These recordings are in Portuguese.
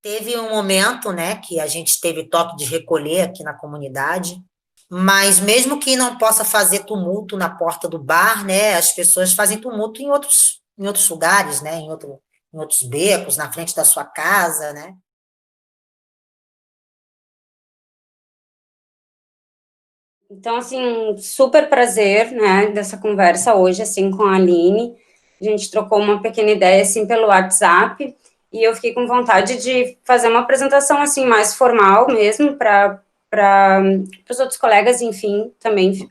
Teve um momento, né, que a gente teve toque de recolher aqui na comunidade, mas mesmo que não possa fazer tumulto na porta do bar, né, as pessoas fazem tumulto em outros lugares, né, em outros becos, na frente da sua casa, né? Então, assim, super prazer, né, dessa conversa hoje, assim, com a Aline. A gente trocou uma pequena ideia, assim, pelo WhatsApp, e eu fiquei com vontade de fazer uma apresentação, assim, mais formal mesmo, para os outros colegas, enfim, também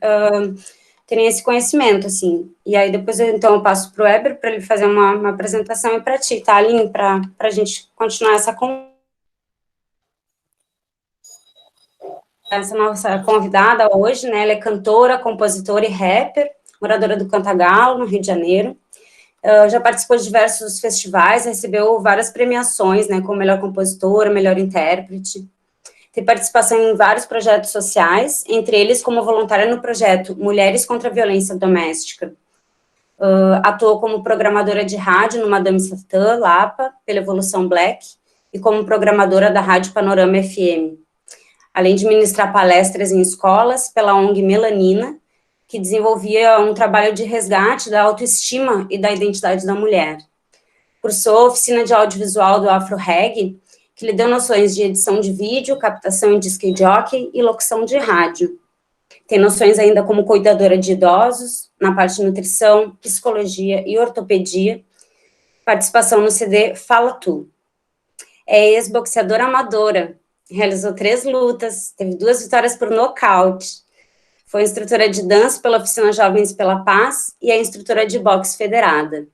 terem esse conhecimento, assim. E aí, depois, então, eu passo para o Weber para ele fazer uma apresentação e para ti, tá, Aline, para a gente continuar essa conversa. Essa nossa convidada hoje, né, ela é cantora, compositora e rapper, moradora do Cantagalo, no Rio de Janeiro. Já participou de diversos festivais, recebeu várias premiações, né, como melhor compositora, melhor intérprete. Tem participação em vários projetos sociais, entre eles como voluntária no projeto Mulheres contra a Violência Doméstica. Atuou como programadora de rádio no Madame Satã, Lapa, pela Evolução Black, e como programadora da Rádio Panorama FM, além de ministrar palestras em escolas pela ONG Melanina, que desenvolvia um trabalho de resgate da autoestima e da identidade da mulher. Cursou oficina de audiovisual do Afro Reg, que lhe deu noções de edição de vídeo, captação em disc jockey e locução de rádio. Tem noções ainda como cuidadora de idosos, na parte de nutrição, psicologia e ortopedia, participação no CD Fala Tu. É ex-boxeadora amadora, realizou 3 lutas, teve 2 vitórias por nocaute, foi instrutora de dança pela Oficina Jovens pela Paz e é instrutora de boxe federada.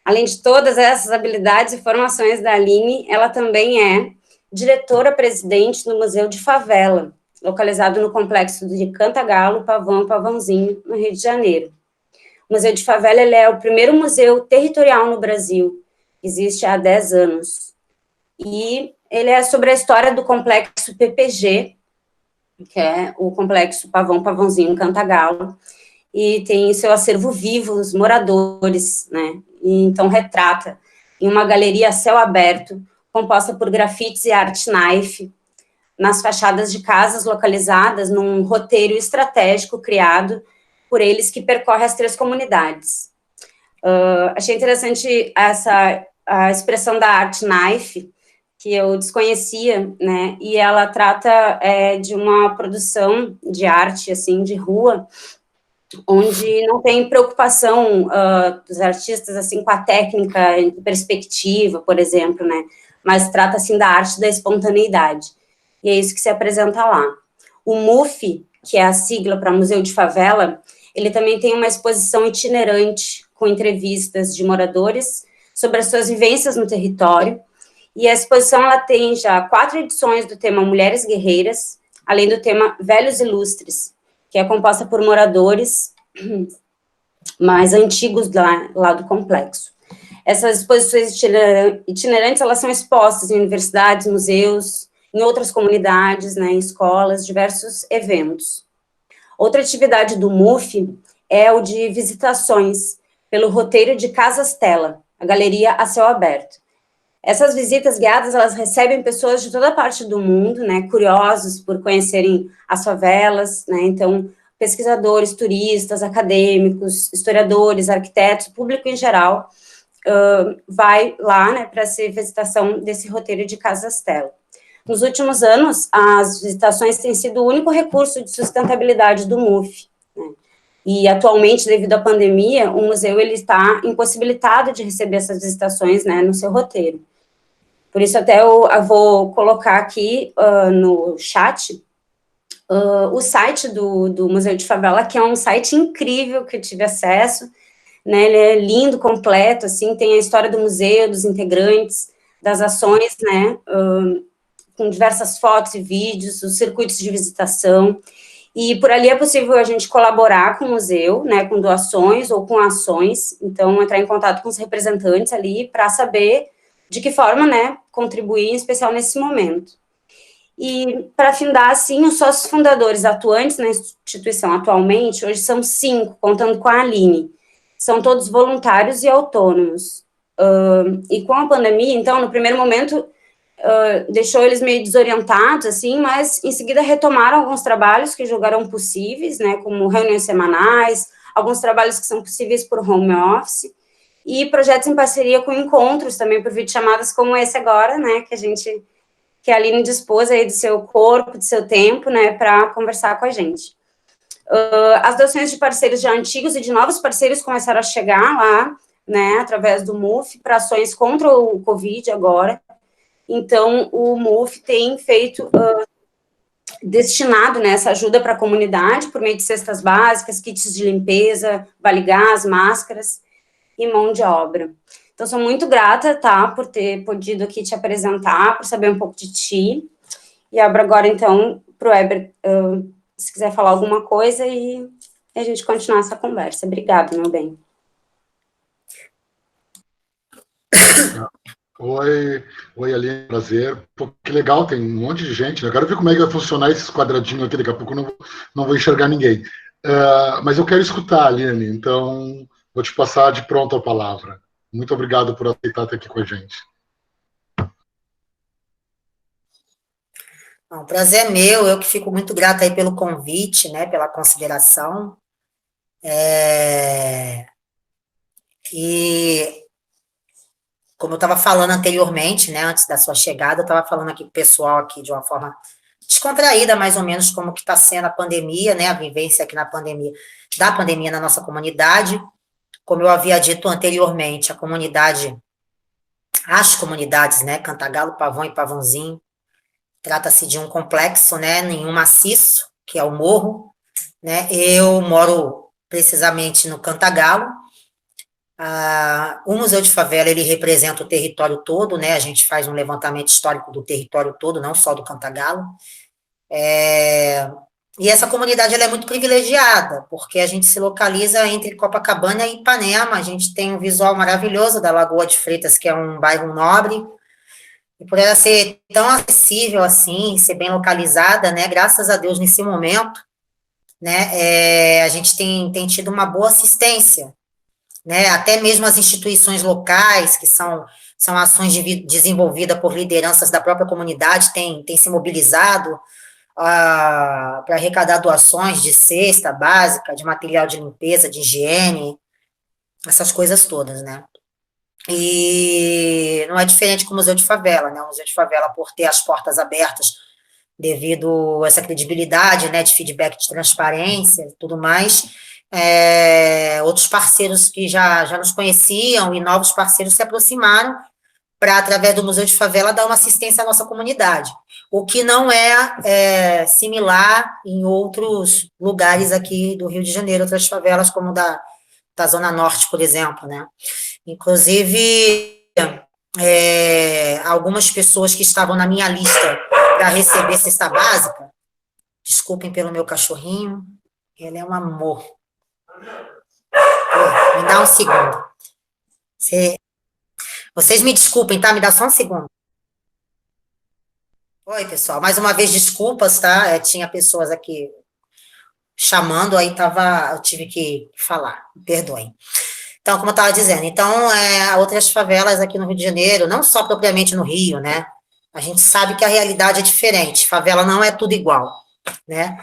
Além de todas essas habilidades e formações da Aline, ela também é diretora-presidente do Museu de Favela, localizado no complexo de Cantagalo, Pavão, Pavãozinho, no Rio de Janeiro. O Museu de Favela ele é o primeiro museu territorial no Brasil, existe há 10 anos. E ele é sobre a história do complexo PPG, que é o complexo Pavão, Pavãozinho, Cantagalo, e tem seu acervo vivo, os moradores, né, e então retrata em uma galeria a céu aberto, composta por grafites e art knife, nas fachadas de casas localizadas num roteiro estratégico criado por eles que percorre as 3 comunidades. Achei interessante a expressão da art knife, que eu desconhecia, né, e ela trata de uma produção de arte, assim, de rua, onde não tem preocupação dos artistas, assim, com a técnica em perspectiva, por exemplo, né, mas trata, assim, da arte da espontaneidade, e é isso que se apresenta lá. O MUF, que é a sigla para Museu de Favela, ele também tem uma exposição itinerante com entrevistas de moradores sobre as suas vivências no território, e a exposição ela tem já 4 edições do tema Mulheres Guerreiras, além do tema Velhos Ilustres, que é composta por moradores mais antigos lá do complexo. Essas exposições itinerantes, elas são expostas em universidades, museus, em outras comunidades, né, em escolas, diversos eventos. Outra atividade do MUF é o de visitações pelo roteiro de Casas Tela, a galeria a céu aberto. Essas visitas guiadas, elas recebem pessoas de toda parte do mundo, né, curiosos por conhecerem as favelas, né, então, pesquisadores, turistas, acadêmicos, historiadores, arquitetos, público em geral, vai lá, né, para essa visitação desse roteiro de Casas Tela. Nos últimos anos, as visitações têm sido o único recurso de sustentabilidade do MUF, né, e atualmente, devido à pandemia, o museu ele está impossibilitado de receber essas visitações, né, no seu roteiro. Por isso, até eu vou colocar aqui no chat o site do Museu de Favela, que é um site incrível que eu tive acesso, né, ele é lindo, completo, assim, tem a história do museu, dos integrantes, das ações, né, com diversas fotos e vídeos, os circuitos de visitação, e por ali é possível a gente colaborar com o museu, né, com doações ou com ações, então entrar em contato com os representantes ali para saber de que forma, né, contribuir, em especial nesse momento. E, para findar, assim, os sócios fundadores atuantes na instituição atualmente, hoje são 5, contando com a Aline. São todos voluntários e autônomos. E com a pandemia, então, no primeiro momento, deixou eles meio desorientados, assim, mas em seguida retomaram alguns trabalhos que julgaram possíveis, né, como reuniões semanais, alguns trabalhos que são possíveis por home office, e projetos em parceria com encontros também por videochamadas como esse agora, né, que a Aline dispôs aí do seu corpo, do seu tempo, né, para conversar com a gente. As doações de parceiros já antigos e de novos parceiros começaram a chegar lá, né, através do MUF, para ações contra o Covid agora. Então, o MUF tem feito, destinado, né, essa ajuda para a comunidade, por meio de cestas básicas, kits de limpeza, vale gás, máscaras e mão de obra. Então, sou muito grata, tá, por ter podido aqui te apresentar, por saber um pouco de ti. E abro agora, então, para o Weber, se quiser falar alguma coisa e a gente continuar essa conversa. Obrigada, meu bem. Oi, Aline, prazer. Pô, que legal, tem um monte de gente. Né? Eu quero ver como é que vai funcionar esses quadradinhos aqui, daqui a pouco eu não vou enxergar ninguém. Mas eu quero escutar, Aline, então vou te passar de pronto a palavra. Muito obrigado por aceitar estar aqui com a gente. O prazer é meu, eu que fico muito grata aí pelo convite, né, pela consideração. E como eu estava falando anteriormente, né, antes da sua chegada, eu estava falando aqui com o pessoal aqui de uma forma descontraída, mais ou menos, como que está sendo a pandemia, né, a vivência aqui na pandemia, da pandemia na nossa comunidade. Como eu havia dito anteriormente, as comunidades, né, Cantagalo, Pavão e Pavãozinho, trata-se de um complexo, né, em um maciço, que é o morro, né, eu moro precisamente no Cantagalo. O Museu de Favela, ele representa o território todo, né, a gente faz um levantamento histórico do território todo, não só do Cantagalo, e essa comunidade, ela é muito privilegiada, porque a gente se localiza entre Copacabana e Ipanema, a gente tem um visual maravilhoso da Lagoa de Freitas, que é um bairro nobre, e por ela ser tão acessível assim, ser bem localizada, né, graças a Deus nesse momento, né, a gente tem tido uma boa assistência, né, até mesmo as instituições locais, que são ações desenvolvidas por lideranças da própria comunidade, têm se mobilizado para arrecadar doações de cesta básica, de material de limpeza, de higiene, essas coisas todas, né. E não é diferente com o Museu de Favela, né, o Museu de Favela, por ter as portas abertas devido a essa credibilidade, né, de feedback, de transparência e tudo mais, outros parceiros que já nos conheciam e novos parceiros se aproximaram para, através do Museu de Favela, dar uma assistência à nossa comunidade, o que não é similar em outros lugares aqui do Rio de Janeiro, outras favelas, como da Zona Norte, por exemplo, né? Inclusive, algumas pessoas que estavam na minha lista para receber cesta básica, desculpem pelo meu cachorrinho, ele é um amor. Me dá um segundo. Vocês me desculpem, tá? Me dá só um segundo. Oi, pessoal. Mais uma vez, desculpas, tá? Tinha pessoas aqui chamando, aí eu tive que falar. Perdoem. Então, como eu estava dizendo, outras favelas aqui no Rio de Janeiro, não só propriamente no Rio, né? A gente sabe que a realidade é diferente. Favela não é tudo igual, né?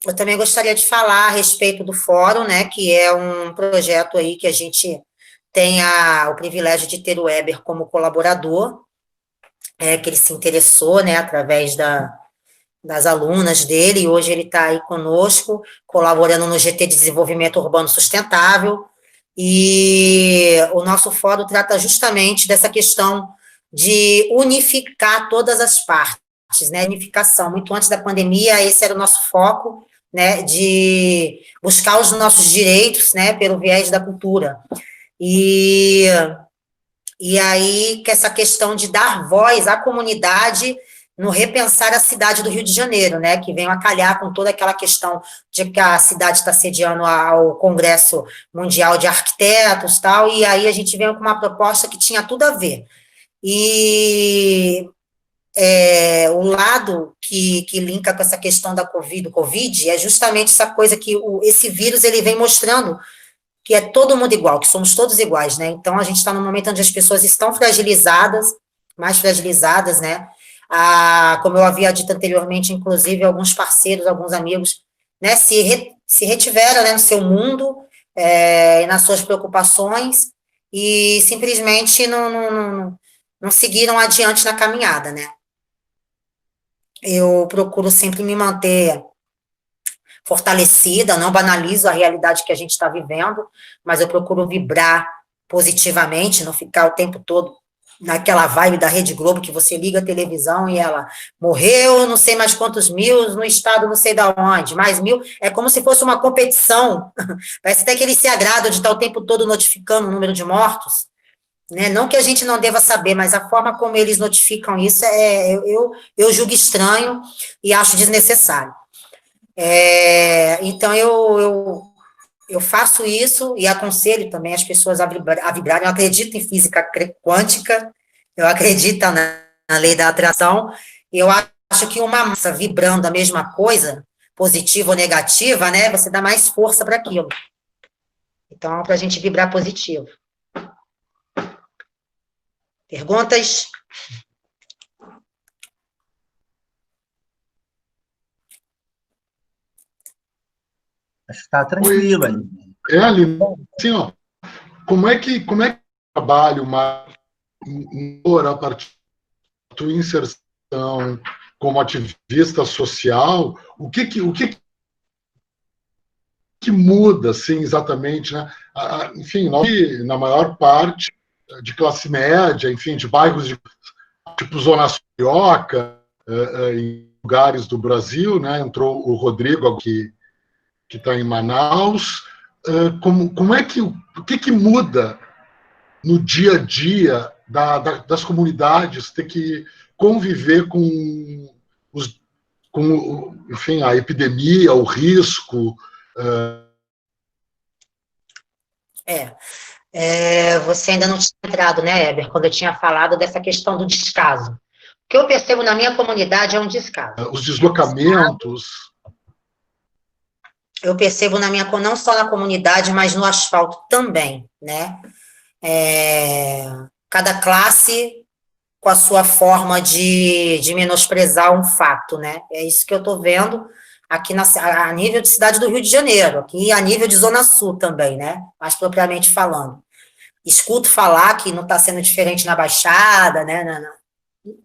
Eu também gostaria de falar a respeito do fórum, né? Que é um projeto aí que a gente tem o privilégio de ter o Weber como colaborador, que ele se interessou, né, através das alunas dele, e hoje ele está aí conosco, colaborando no GT de Desenvolvimento Urbano Sustentável, e o nosso fórum trata justamente dessa questão de unificar todas as partes, né, unificação. Muito antes da pandemia, esse era o nosso foco, né, de buscar os nossos direitos, né, pelo viés da cultura. E aí, que essa questão de dar voz à comunidade no repensar a cidade do Rio de Janeiro, né, que vem a calhar com toda aquela questão de que a cidade está sediando ao Congresso Mundial de Arquitetos, tal, e aí a gente veio com uma proposta que tinha tudo a ver. E o lado que linka com essa questão do Covid, é justamente essa coisa que esse vírus, ele vem mostrando que é todo mundo igual, que somos todos iguais, né? Então, a gente está num momento onde as pessoas estão fragilizadas, mais fragilizadas, né? Como eu havia dito anteriormente, inclusive, alguns parceiros, alguns amigos, né, se retiveram, né, no seu mundo, e nas suas preocupações, e simplesmente não seguiram adiante na caminhada, né? Eu procuro sempre me manter fortalecida, não banalizo a realidade que a gente está vivendo, mas eu procuro vibrar positivamente, não ficar o tempo todo naquela vibe da Rede Globo, que você liga a televisão e ela morreu não sei mais quantos mil, no estado não sei da onde, mais mil, é como se fosse uma competição, parece até que eles se agradam de estar o tempo todo notificando o número de mortos, né? Não que a gente não deva saber, mas a forma como eles notificam isso, eu julgo estranho e acho desnecessário. Então, eu faço isso e aconselho também as pessoas a vibrarem. Eu acredito em física quântica, eu acredito na lei da atração, e eu acho que uma massa vibrando a mesma coisa, positiva ou negativa, né, você dá mais força para aquilo. Então, para a gente vibrar positivo. Perguntas? Acho que está tranquilo aí. Aline, assim, ó, como é que trabalho mais a partir da tua inserção como ativista social? O que muda, assim, exatamente, né? Enfim, nós, na maior parte de classe média, enfim, de bairros tipo Zona Carioca, em lugares do Brasil, né? Entrou o Rodrigo, que está em Manaus. Como é que o que muda no dia a dia das comunidades, ter que conviver enfim, a epidemia, o risco? Você ainda não tinha entrado, né, Heber, quando eu tinha falado dessa questão do descaso. O que eu percebo na minha comunidade é um descaso. Os deslocamentos. Eu percebo não só na comunidade, mas no asfalto também, né? Cada classe com a sua forma de menosprezar um fato, né? É isso que eu estou vendo aqui a nível de cidade do Rio de Janeiro, aqui a nível de Zona Sul também, né? Mais propriamente falando. Escuto falar que não está sendo diferente na Baixada, né?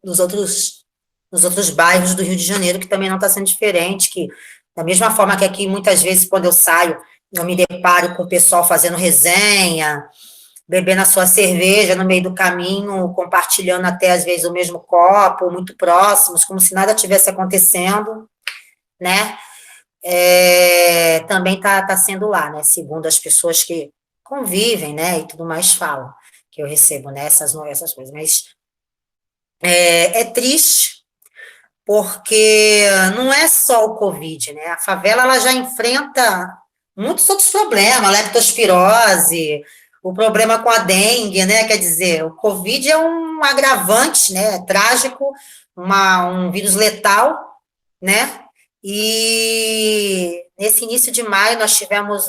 Nos outros bairros do Rio de Janeiro, que também não está sendo diferente, que da mesma forma que aqui, muitas vezes, quando eu saio, eu me deparo com o pessoal fazendo resenha, bebendo a sua cerveja no meio do caminho, compartilhando até, às vezes, o mesmo copo, muito próximos, como se nada tivesse acontecendo, né? Também está sendo lá, né? Segundo as pessoas que convivem, né? E tudo mais falam, que eu recebo, né? Essas coisas. Mas é triste, porque não é só o Covid, né? A favela, ela já enfrenta muitos outros problemas, leptospirose, o problema com a dengue, né? Quer dizer, o Covid é um agravante, né? Trágico, um vírus letal, né? E nesse início de maio nós tivemos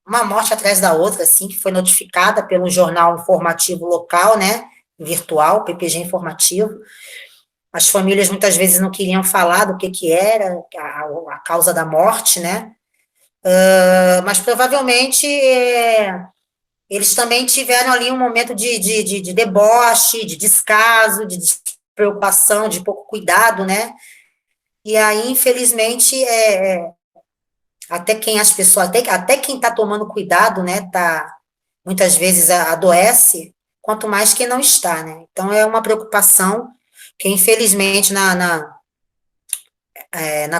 uma morte atrás da outra, assim, que foi notificada pelo jornal informativo local, né? Virtual, PPG informativo. As famílias muitas vezes não queriam falar do que era a causa da morte, né? Mas provavelmente eles também tiveram ali um momento de deboche, de descaso, de preocupação, de pouco cuidado, né? E aí, infelizmente, até quem está tomando cuidado, né? Muitas vezes adoece, quanto mais quem não está, né? Então é uma preocupação que, infelizmente, na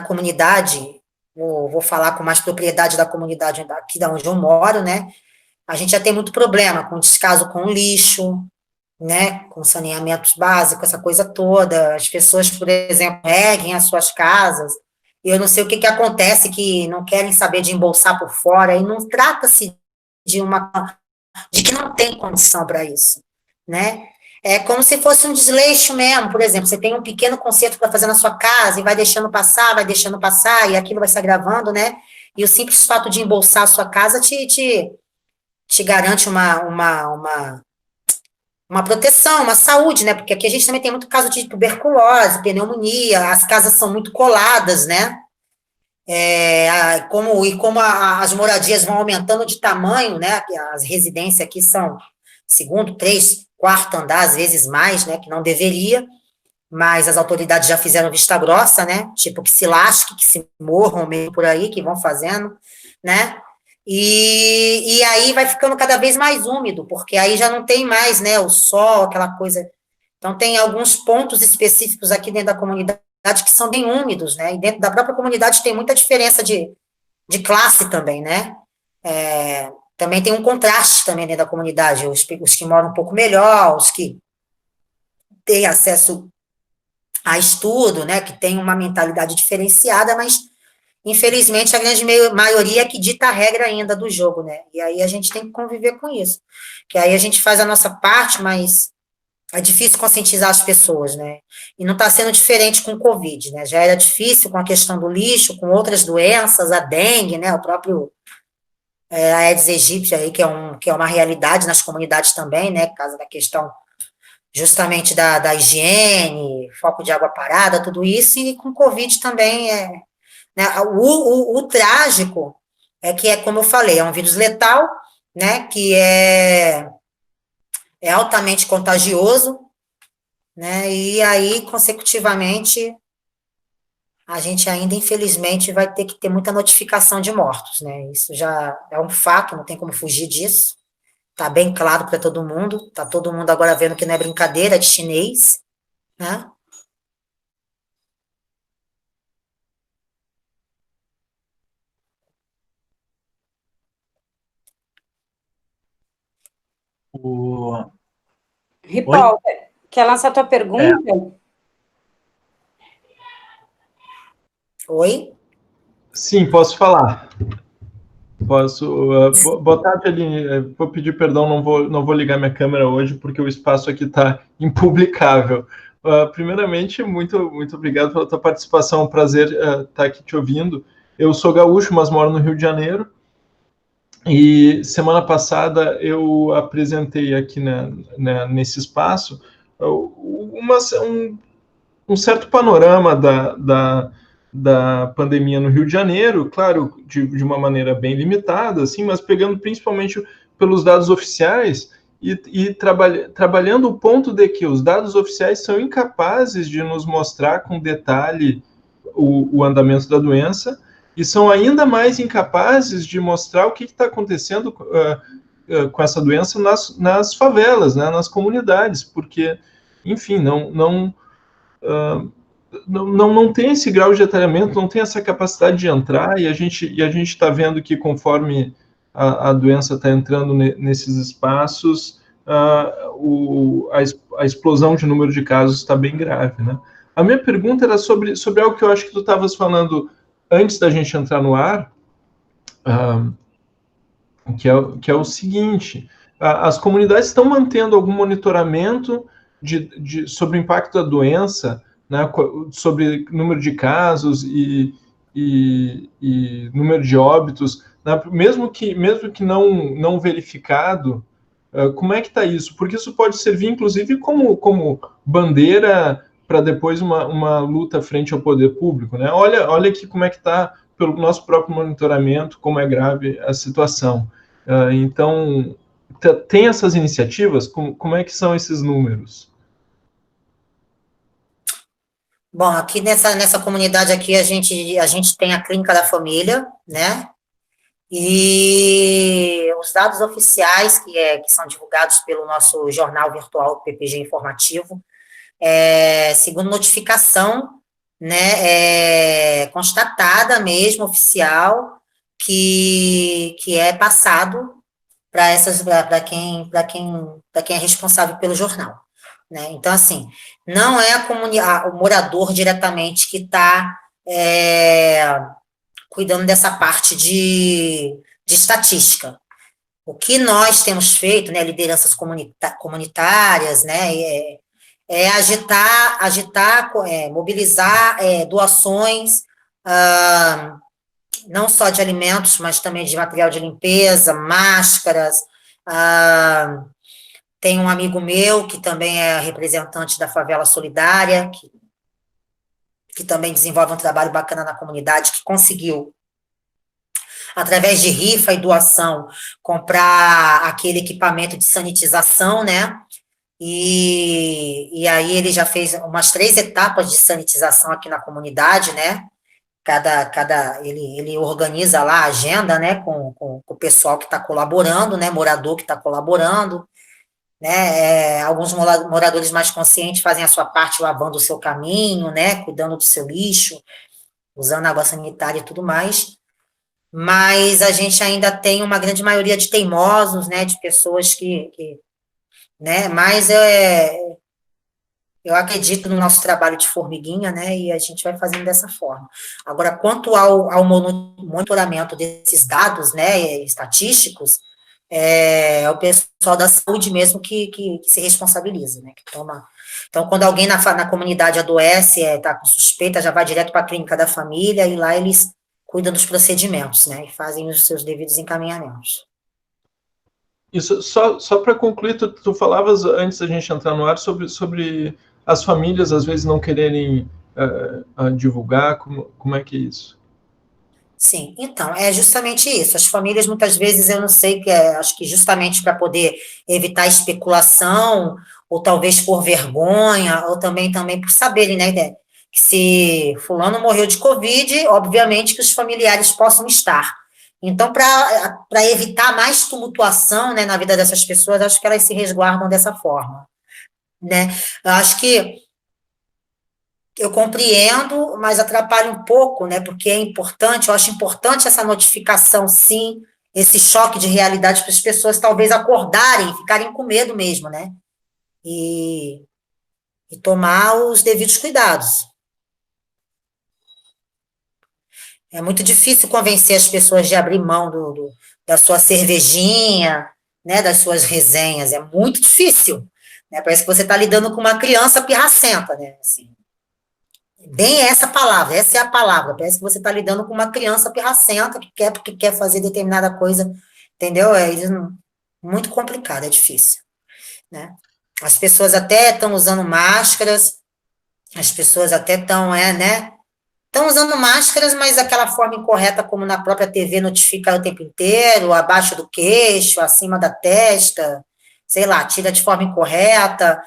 comunidade, vou falar com mais propriedade da comunidade aqui da onde eu moro, né? A gente já tem muito problema com descaso com o lixo, né? Com saneamentos básicos, essa coisa toda. As pessoas, por exemplo, reguem as suas casas, e eu não sei o que acontece, que não querem saber de embolsar por fora, e não trata-se de que não tem condição para isso, né? É como se fosse um desleixo mesmo. Por exemplo, você tem um pequeno conserto para fazer na sua casa e vai deixando passar, e aquilo vai se agravando, né? E o simples fato de embolsar a sua casa te te garante uma proteção, uma saúde, né? Porque aqui a gente também tem muito caso de tuberculose, pneumonia, as casas são muito coladas, né? Como as moradias vão aumentando de tamanho, né? As residências aqui são segundo, três, quarto andar, às vezes mais, né? Que não deveria, mas as autoridades já fizeram vista grossa, né? Tipo, que se lasque, que se morram meio por aí, que vão fazendo, né? E aí vai ficando cada vez mais úmido, porque aí já não tem mais, né, o sol, aquela coisa. Então, tem alguns pontos específicos aqui dentro da comunidade que são bem úmidos, né? E dentro da própria comunidade tem muita diferença de classe também, né? Também tem um contraste também dentro da comunidade, os que moram um pouco melhor, os que têm acesso a estudo, né, que tem uma mentalidade diferenciada, mas, infelizmente, a grande maioria é que dita a regra ainda do jogo, né, e aí a gente tem que conviver com isso, que aí a gente faz a nossa parte, mas é difícil conscientizar as pessoas, né, e não está sendo diferente com o Covid, né, já era difícil com a questão do lixo, com outras doenças, a dengue, né, o próprio a Aedes aegypti aí, que é uma realidade nas comunidades também, né, por causa da questão justamente da higiene, foco de água parada, tudo isso, e com Covid também né, o trágico é que como eu falei, é um vírus letal, né, que é altamente contagioso, né, e aí, consecutivamente, a gente ainda, infelizmente, vai ter que ter muita notificação de mortos, né, isso já é um fato, não tem como fugir disso, tá bem claro para todo mundo, tá todo mundo agora vendo que não é brincadeira de chinês, né? O... Oi? Ripoll, quer lançar tua É, pergunta? Oi? Sim, posso falar. Posso. Boa tarde, Aline. Vou pedir perdão, não vou ligar minha câmera hoje, porque o espaço aqui está impublicável. Primeiramente, muito obrigado pela tua participação. É um prazer estar aqui te ouvindo. Eu sou gaúcho, mas moro no Rio de Janeiro. E semana passada eu apresentei aqui nesse espaço um certo panorama da pandemia no Rio de Janeiro, claro, de uma maneira bem limitada, assim, mas pegando principalmente pelos dados oficiais e trabalhando o ponto de que os dados oficiais são incapazes de nos mostrar com detalhe o andamento da doença e são ainda mais incapazes de mostrar o que está acontecendo com essa doença nas favelas, né, nas comunidades, porque, enfim, não tem esse grau de detalhamento, não tem essa capacidade de entrar, e a gente está vendo que conforme a doença está entrando nesses espaços, a explosão de número de casos está bem grave, né? A minha pergunta era sobre algo que eu acho que tu estavas falando antes da gente entrar no ar, que é o seguinte: as comunidades estão mantendo algum monitoramento sobre o impacto da doença, né, sobre número de casos e número de óbitos, né, mesmo que não verificado. Como é que está isso? Porque isso pode servir, inclusive, como bandeira para depois uma luta frente ao poder público, né? Olha aqui como é que está, pelo nosso próprio monitoramento, como é grave a situação. Então, tem essas iniciativas? Como é que são esses números? Bom, aqui nessa comunidade aqui a gente tem a clínica da família, né? E os dados oficiais que são divulgados pelo nosso jornal virtual PPG Informativo, segundo notificação, né, constatada mesmo, oficial, que é passado para quem é responsável pelo jornal, né? Então, assim, não é o morador diretamente que está cuidando dessa parte de estatística. O que nós temos feito, né, lideranças comunitárias, né, agitar, mobilizar doações, não só de alimentos, mas também de material de limpeza, máscaras, Tem um amigo meu que também é representante da Favela Solidária, que também desenvolve um trabalho bacana na comunidade, que conseguiu, através de rifa e doação, comprar aquele equipamento de sanitização, né? E aí ele já fez umas 3 etapas de sanitização aqui na comunidade, né? Ele organiza lá a agenda, né, com o pessoal que está colaborando, né, morador que está colaborando, né, alguns moradores mais conscientes fazem a sua parte lavando o seu caminho, né, cuidando do seu lixo, usando água sanitária e tudo mais, mas a gente ainda tem uma grande maioria de teimosos, né, de pessoas né, mas eu acredito no nosso trabalho de formiguinha, né, e a gente vai fazendo dessa forma. Agora, quanto ao monitoramento desses dados, né, estatísticos, é o pessoal da saúde mesmo que se responsabiliza, né, que toma. Então, quando alguém na comunidade adoece, está com suspeita, já vai direto para a clínica da família, e lá eles cuidam dos procedimentos, né, e fazem os seus devidos encaminhamentos. Isso, só para concluir, tu falavas antes da gente entrar no ar sobre as famílias às vezes não quererem divulgar, como é que é isso? Sim, então, é justamente isso. As famílias, muitas vezes, eu não sei, acho que justamente para poder evitar especulação, ou talvez por vergonha, ou também por saberem, né, que se fulano morreu de Covid, obviamente que os familiares possam estar. Então, para evitar mais tumultuação, né, na vida dessas pessoas, acho que elas se resguardam dessa forma, né. Eu acho que eu compreendo, mas atrapalha um pouco, né? Porque é importante, eu acho importante essa notificação, sim, esse choque de realidade para as pessoas talvez acordarem, ficarem com medo mesmo, né? E, e tomar os devidos cuidados. É muito difícil convencer as pessoas de abrir mão da sua cervejinha, né? Das suas resenhas. É muito difícil, né? Parece que você está lidando com uma criança pirracenta, né? Assim. Bem essa palavra, essa é a palavra. Parece que você está lidando com uma criança pirracenta que quer porque quer fazer determinada coisa, entendeu? Muito complicado, é difícil, né? As pessoas até estão usando máscaras, as pessoas até estão, né? Estão usando máscaras, mas daquela forma incorreta, como na própria TV notifica o tempo inteiro, abaixo do queixo, acima da testa, sei lá, tira de forma incorreta,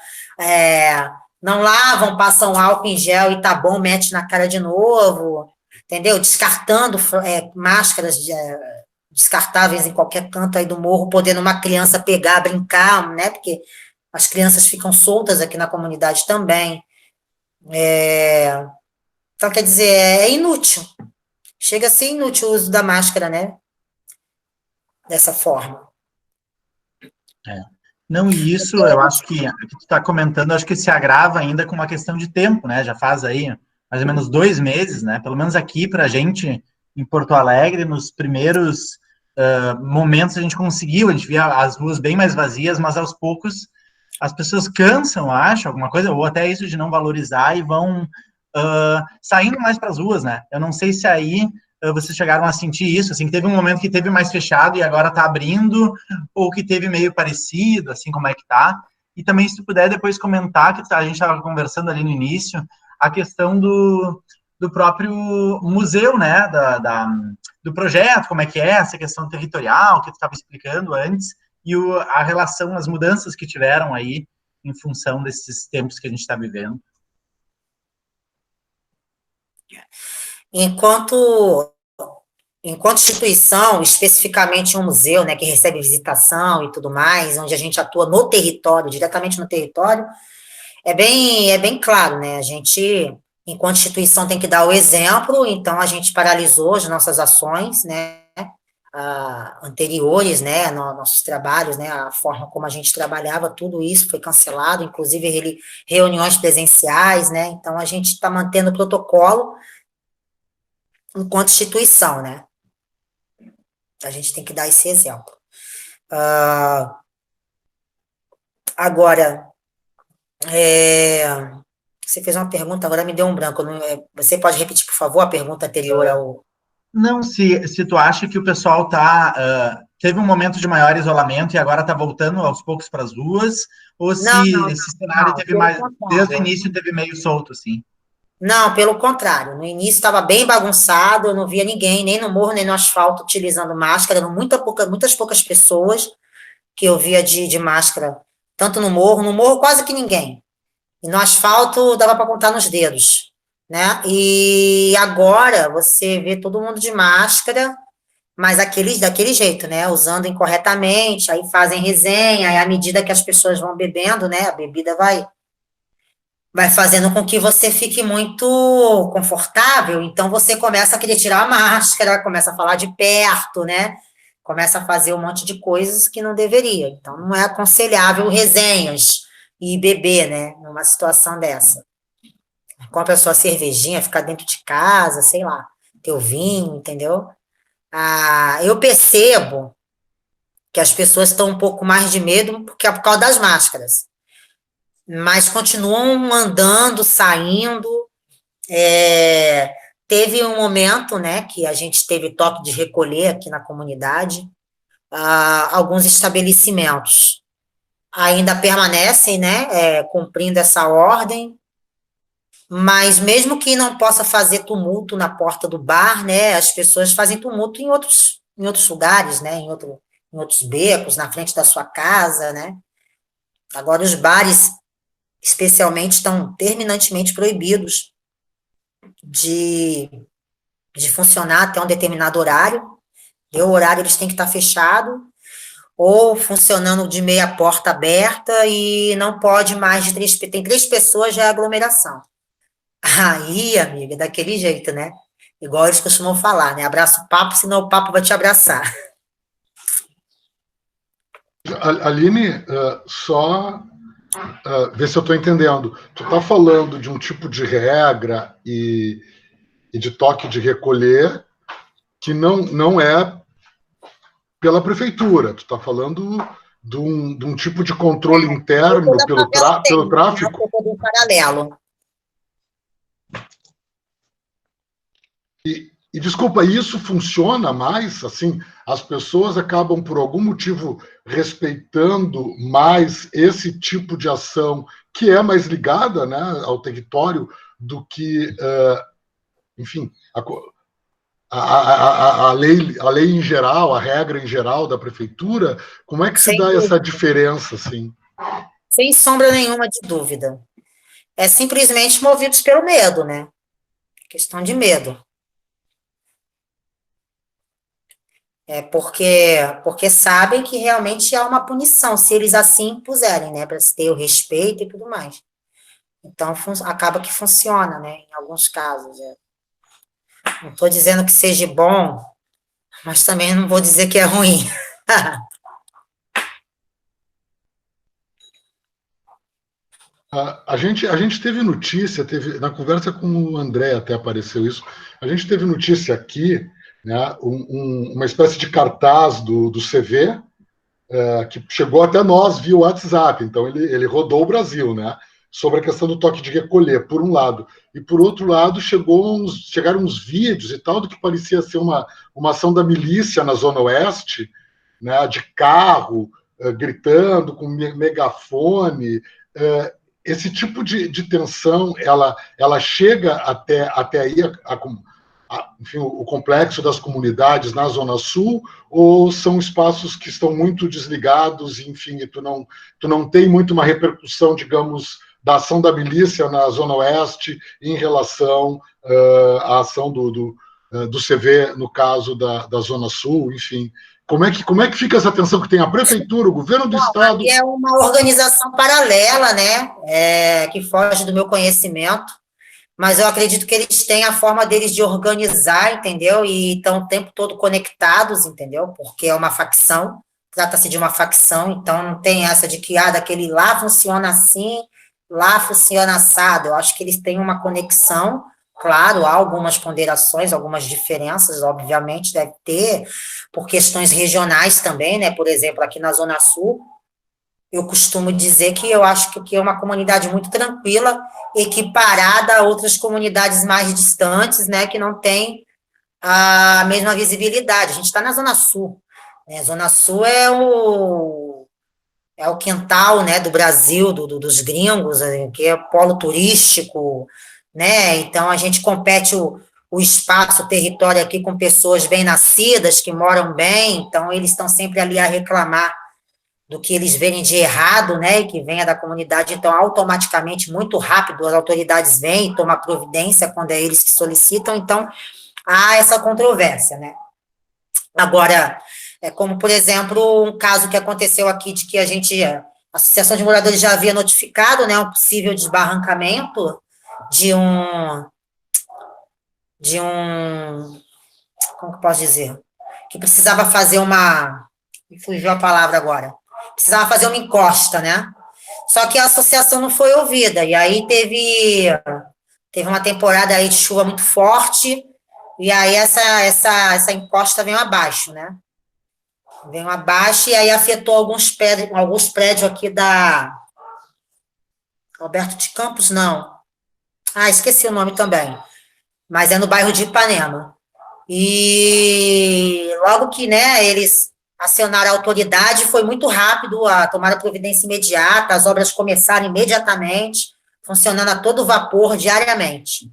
não lavam, passam álcool em gel e tá bom, mete na cara de novo, entendeu? Descartando máscaras descartáveis em qualquer canto aí do morro, podendo uma criança pegar, brincar, né? Porque as crianças ficam soltas aqui na comunidade também. Então, quer dizer, é inútil. Chega a ser inútil o uso da máscara, né? Dessa forma. Não, e isso eu acho que tu está comentando, acho que se agrava ainda com uma questão de tempo, né? Já faz aí mais ou menos 2 meses, né? Pelo menos aqui para a gente em Porto Alegre, nos primeiros momentos a gente conseguiu, a gente via as ruas bem mais vazias, mas aos poucos as pessoas cansam, acho, alguma coisa, ou até isso de não valorizar e vão saindo mais para as ruas, né? Eu não sei se aí vocês chegaram a sentir isso, assim, que teve um momento que teve mais fechado e agora tá abrindo, ou que teve meio parecido, assim, como é que tá? E também, se tu puder depois comentar, que a gente estava conversando ali no início, a questão do próprio museu, né, do projeto, como é que é, essa questão territorial que tu estava explicando antes, e a relação, as mudanças que tiveram aí em função desses tempos que a gente está vivendo. Enquanto instituição, especificamente um museu, né, que recebe visitação e tudo mais, onde a gente atua no território, diretamente no território, é bem claro, né, a gente, enquanto instituição, tem que dar o exemplo, então a gente paralisou as nossas ações, né, anteriores, né, nossos trabalhos, né, a forma como a gente trabalhava, tudo isso foi cancelado, inclusive reuniões presenciais, né, então a gente está mantendo o protocolo enquanto instituição, né, a gente tem que dar esse exemplo. Agora, você fez uma pergunta, agora me deu um branco, você pode repetir, por favor, a pergunta anterior ao... Não, se tu acha que o pessoal está teve um momento de maior isolamento e agora está voltando aos poucos para as ruas, ou se Não, esse cenário teve pelo mais, desde o contrário. início teve meio solto, assim. Não, pelo contrário. No início estava bem bagunçado, eu não via ninguém, nem no morro, nem no asfalto, utilizando máscara. Eram muitas poucas pessoas que eu via de máscara, tanto no morro quase que ninguém. E no asfalto dava para contar nos dedos, né? E agora você vê todo mundo de máscara, mas daquele jeito, né? Usando incorretamente, aí fazem resenha, aí à medida que as pessoas vão bebendo, né? A bebida vai fazendo com que você fique muito confortável, então você começa a querer tirar a máscara, começa a falar de perto, né? Começa a fazer um monte de coisas que não deveria. Então, não é aconselhável resenhas e beber, né? Numa situação dessa. Compra sua cervejinha, ficar dentro de casa, sei lá, teu vinho, entendeu? Eu percebo que as pessoas estão um pouco mais de medo porque é por causa das máscaras, mas continuam andando, saindo. Teve um momento, né, que a gente teve toque de recolher aqui na comunidade. Alguns estabelecimentos ainda permanecem, né, cumprindo essa ordem, mas mesmo que não possa fazer tumulto na porta do bar, né, as pessoas fazem tumulto em outros lugares, né, em outros becos, na frente da sua casa, né. Agora os bares, especialmente, estão terminantemente proibidos de funcionar até um determinado horário. O horário eles têm que estar fechado ou funcionando de meia porta aberta e não pode mais de tem 3 pessoas, já é aglomeração. Aí, amiga, daquele jeito, né? Igual eles costumam falar, né? Abraça o papo, senão o papo vai te abraçar. Aline, só ver se eu estou entendendo. Tu está falando de um tipo de regra e de toque de recolher que não é pela prefeitura. Tu está falando de um tipo de controle interno pelo tráfico. Um paralelo. E desculpa, isso funciona mais? Assim, as pessoas acabam, por algum motivo, respeitando mais esse tipo de ação que é mais ligada, né, ao território do que, enfim, a lei em geral, a regra em geral da prefeitura. Como é que se Sem dá essa dúvida. diferença, assim? Sem sombra nenhuma de dúvida. É simplesmente movidos pelo medo, né? Questão de medo. Porque sabem que realmente há uma punição, se eles assim impuserem, né? Para se ter o respeito e tudo mais. Então, acaba que funciona, né? Em alguns casos. Não estou dizendo que seja bom, mas também não vou dizer que é ruim. A gente teve notícia, na conversa com o André até apareceu isso, a gente teve notícia aqui, né, uma espécie de cartaz do CV, que chegou até nós via WhatsApp, então ele rodou o Brasil, né, sobre a questão do toque de recolher, por um lado. E, por outro lado, chegaram uns vídeos e tal, do que parecia ser uma ação da milícia na Zona Oeste, né, de carro, gritando, com megafone. Esse tipo de tensão, ela chega até aí, enfim, o complexo das comunidades na Zona Sul, ou são espaços que estão muito desligados, enfim, e tu não tem muito uma repercussão, digamos, da ação da milícia na Zona Oeste em relação à ação do CV, no caso da Zona Sul, enfim. Como é que fica essa tensão que tem a prefeitura, o governo do estado? É uma organização paralela, né? Que foge do meu conhecimento, mas eu acredito que eles têm a forma deles de organizar, entendeu? E estão o tempo todo conectados, entendeu? Porque é uma facção, trata-se de uma facção, então não tem essa de que daquele lá funciona assim, lá funciona assado. Eu acho que eles têm uma conexão. Claro, há algumas ponderações, algumas diferenças, obviamente, deve ter, por questões regionais também, né? Por exemplo, aqui na Zona Sul, eu costumo dizer que eu acho que é uma comunidade muito tranquila, equiparada a outras comunidades mais distantes, né? Que não tem a mesma visibilidade. A gente está na Zona Sul, né? Zona Sul é o quintal, né, do Brasil, dos gringos, que é polo turístico, né? Então a gente compete o espaço, o território aqui com pessoas bem nascidas, que moram bem, então eles estão sempre ali a reclamar do que eles verem de errado, né, e que venha da comunidade, então automaticamente, muito rápido, as autoridades vêm e tomam providência quando é eles que solicitam, então há essa controvérsia, né. Agora, como, por exemplo, um caso que aconteceu aqui de que a Associação de Moradores já havia notificado, né, um possível desbarrancamento de como que eu posso dizer? Que precisava fazer me fugiu a palavra agora, precisava fazer uma encosta, né? Só que a associação não foi ouvida, e aí teve uma temporada aí de chuva muito forte, e aí essa encosta veio abaixo, né? Veio abaixo, e aí afetou alguns prédios aqui da Alberto de Campos, não. Ah, esqueci o nome também, mas é no bairro de Ipanema. E logo que, né, eles acionaram a autoridade, foi muito rápido, tomaram a providência imediata, as obras começaram imediatamente, funcionando a todo vapor diariamente,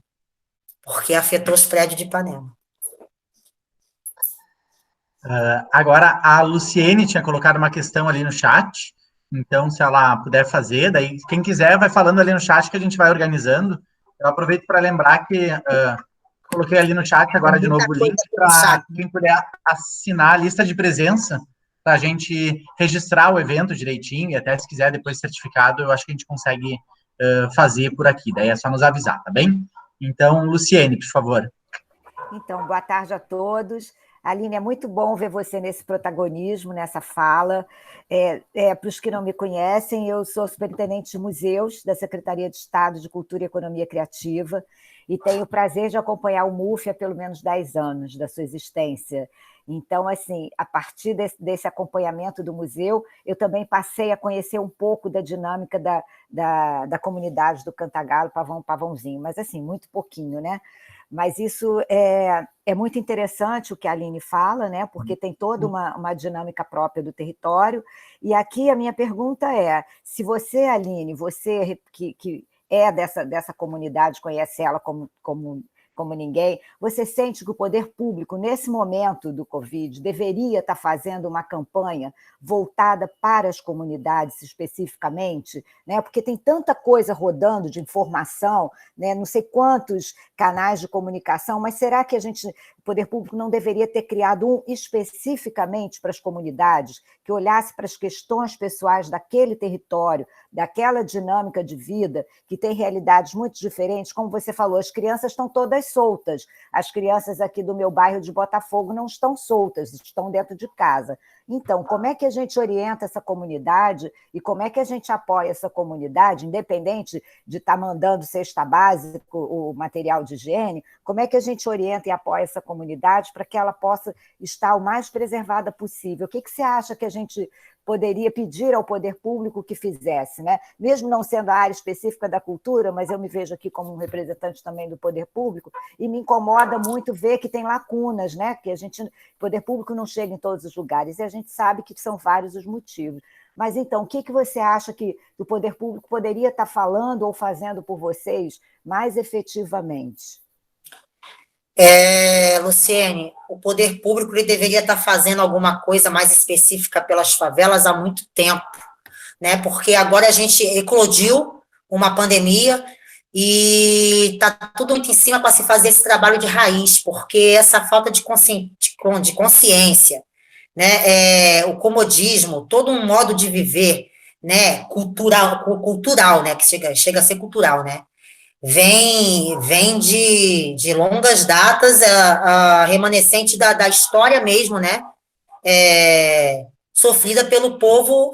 porque afetou os prédios de Ipanema. Agora, a Luciene tinha colocado uma questão ali no chat, então, se ela puder fazer, daí quem quiser vai falando ali no chat que a gente vai organizando. Eu aproveito para lembrar que coloquei ali no chat agora de novo o link para quem puder assinar a lista de presença, para a gente registrar o evento direitinho, e até se quiser depois certificado, eu acho que a gente consegue fazer por aqui, daí é só nos avisar, tá bem? Então, Luciene, por favor. Então, boa tarde a todos. Aline, é muito bom ver você nesse protagonismo, nessa fala. Para os que não me conhecem, eu sou superintendente de museus da Secretaria de Estado de Cultura e Economia Criativa e tenho o prazer de acompanhar o MUF há pelo menos 10 anos da sua existência. Então, assim, a partir desse acompanhamento do museu, eu também passei a conhecer um pouco da dinâmica da comunidade do Cantagalo, Pavãozinho, mas assim, muito pouquinho, né? Mas isso é muito interessante o que a Aline fala, né? Porque tem toda uma dinâmica própria do território. E aqui a minha pergunta é: se você, Aline, você que é dessa comunidade, conhece ela como ninguém, você sente que o poder público, nesse momento do Covid, deveria estar fazendo uma campanha voltada para as comunidades especificamente, né? Porque tem tanta coisa rodando de informação, né? Não sei quantos canais de comunicação, mas será que o poder público não deveria ter criado um especificamente para as comunidades, que olhasse para as questões pessoais daquele território, daquela dinâmica de vida, que tem realidades muito diferentes? Como você falou, as crianças estão todas soltas. As crianças aqui do meu bairro de Botafogo não estão soltas, estão dentro de casa. Então, como é que a gente orienta essa comunidade e como é que a gente apoia essa comunidade, independente de estar mandando cesta básica, o material de higiene, como é que a gente orienta e apoia essa comunidade para que ela possa estar o mais preservada possível? O que você acha que a gente poderia pedir ao poder público que fizesse, né? Mesmo não sendo a área específica da cultura, mas eu me vejo aqui como um representante também do poder público, e me incomoda muito ver que tem lacunas, né? Que o poder público não chega em todos os lugares, e a gente sabe que são vários os motivos. Mas, então, o que você acha que o poder público poderia estar falando ou fazendo por vocês mais efetivamente? Luciene, o poder público ele deveria estar fazendo alguma coisa mais específica pelas favelas há muito tempo, né? Porque agora a gente eclodiu uma pandemia e está tudo muito em cima para se fazer esse trabalho de raiz, porque essa falta de consciência, né? O comodismo, todo um modo de viver, né? Cultural, né? Que chega a ser cultural, né? Vem de longas datas, a remanescente da história mesmo, né? Sofrida pelo povo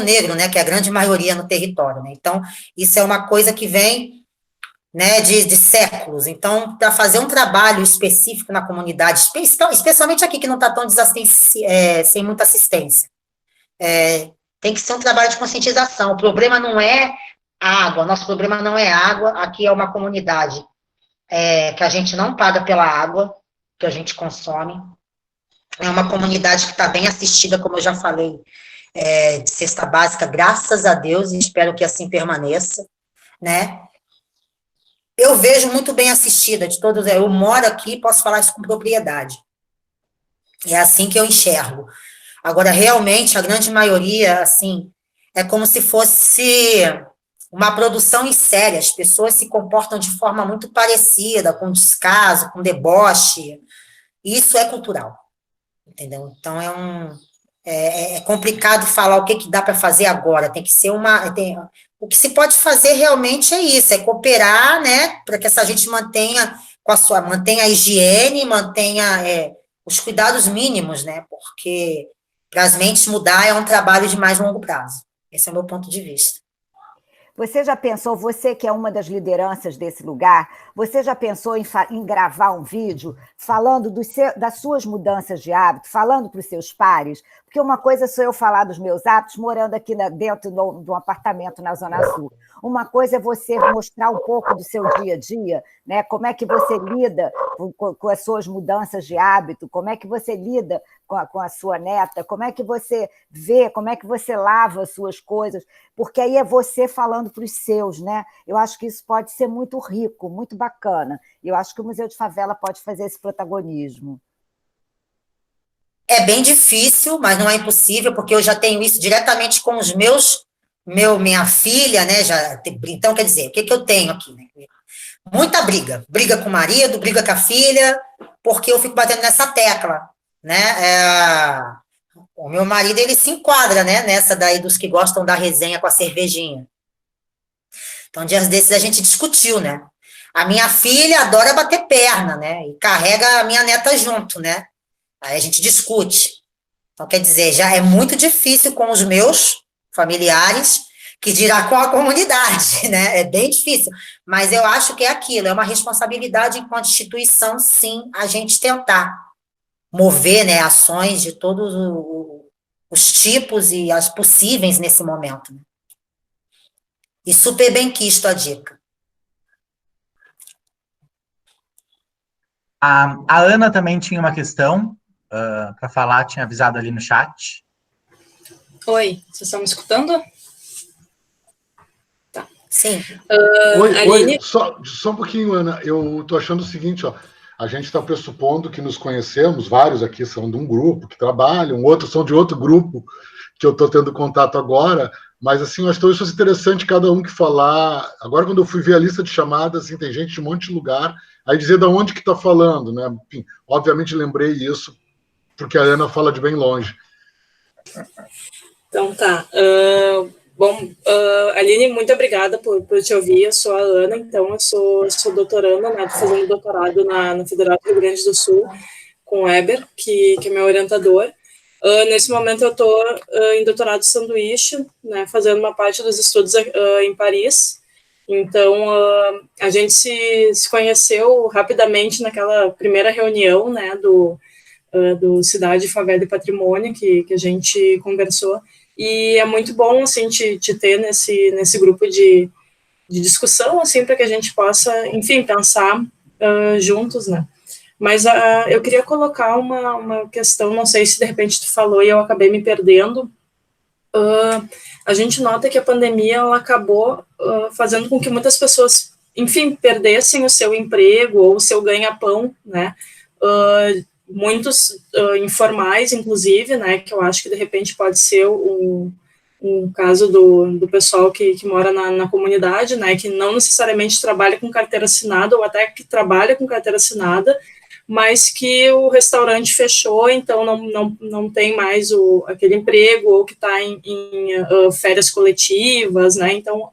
negro, né? Que é a grande maioria no território, né? Então, isso é uma coisa que vem, né, de séculos. Então, para fazer um trabalho específico na comunidade, especialmente aqui que não está tão sem muita assistência, tem que ser um trabalho de conscientização. O problema não é água, nosso problema não é água, aqui é uma comunidade que a gente não paga pela água que a gente consome, É uma comunidade que está bem assistida, como eu já falei, de cesta básica, graças a Deus, e espero que assim permaneça, né? Eu vejo muito bem assistida de todos, eu moro aqui, posso falar isso com propriedade. É assim que eu enxergo. Agora, realmente, a grande maioria, assim, é como se fosse uma produção em série, as pessoas se comportam de forma muito parecida, com descaso, com deboche, isso é cultural, entendeu? Então, é complicado falar o que dá para fazer agora, tem que ser o que se pode fazer realmente é isso, é cooperar, né, para que essa gente mantenha a higiene, mantenha os cuidados mínimos, né, porque para as mentes mudar é um trabalho de mais longo prazo. Esse é o meu ponto de vista. Você já pensou, você que é uma das lideranças desse lugar, você já pensou em gravar um vídeo falando das suas mudanças de hábito, falando para os seus pares? Porque uma coisa sou eu falar dos meus hábitos morando aqui dentro de um apartamento na Zona Sul. Uma coisa é você mostrar um pouco do seu dia a dia, né? Como é que você lida com as suas mudanças de hábito, como é que você lida com a sua neta, como é que você vê, como é que você lava as suas coisas, porque aí é você falando para os seus, né? Eu acho que isso pode ser muito rico, muito bacana. Eu acho que o Museu de Favela pode fazer esse protagonismo. É bem difícil, mas não é impossível, porque eu já tenho isso diretamente com os minha filha, né? Então, quer dizer, o que eu tenho aqui, né? Muita briga com o marido, briga com a filha, porque eu fico batendo nessa tecla, né? O meu marido, ele se enquadra, né? Nessa daí dos que gostam da resenha com a cervejinha. Então, dias desses a gente discutiu, né? A minha filha adora bater perna, né? E carrega a minha neta junto, né? Aí a gente discute. Então, quer dizer, já é muito difícil com os meus familiares, que dirá com a comunidade, né? É bem difícil. Mas eu acho que é aquilo, é uma responsabilidade enquanto instituição, sim, a gente tentar mover, né, ações de todos os tipos e as possíveis nesse momento. Né? E super bem quisto a dica. A Ana também tinha uma questão para falar, tinha avisado ali no chat. Oi, vocês estão me escutando? Tá. Sim. Oi, só um pouquinho, Ana. Eu estou achando o seguinte, ó. A gente está pressupondo que nos conhecemos, vários aqui são de um grupo que trabalham, outros são de outro grupo que eu estou tendo contato agora, mas assim, eu acho que isso é interessante cada um que falar. Agora, quando eu fui ver a lista de chamadas, assim, tem gente de um monte de lugar, aí dizer de onde que está falando, né? Enfim, obviamente lembrei isso, porque a Ana fala de bem longe. Então tá. Aline, muito obrigada por te ouvir. Eu sou a Ana, então eu sou doutoranda, né? Estou fazendo doutorado na Federal do Rio Grande do Sul, com o Eber, que é meu orientador. Nesse momento eu estou em doutorado de sanduíche, né? Fazendo uma parte dos estudos em Paris. Então, a gente se conheceu rapidamente naquela primeira reunião, né? Do Cidade, Favela e Patrimônio, que a gente conversou. E é muito bom, assim, te ter nesse grupo de discussão, assim, para que a gente possa, enfim, pensar juntos, né? Mas eu queria colocar uma questão, não sei se de repente tu falou e eu acabei me perdendo. A gente nota que a pandemia ela acabou fazendo com que muitas pessoas, enfim, perdessem o seu emprego ou o seu ganha-pão, né? Muitos informais, inclusive, né, que eu acho que de repente pode ser um caso do pessoal que mora na comunidade, né, que não necessariamente trabalha com carteira assinada ou até que trabalha com carteira assinada, mas que o restaurante fechou, então não tem mais aquele emprego ou que está em férias coletivas, né, então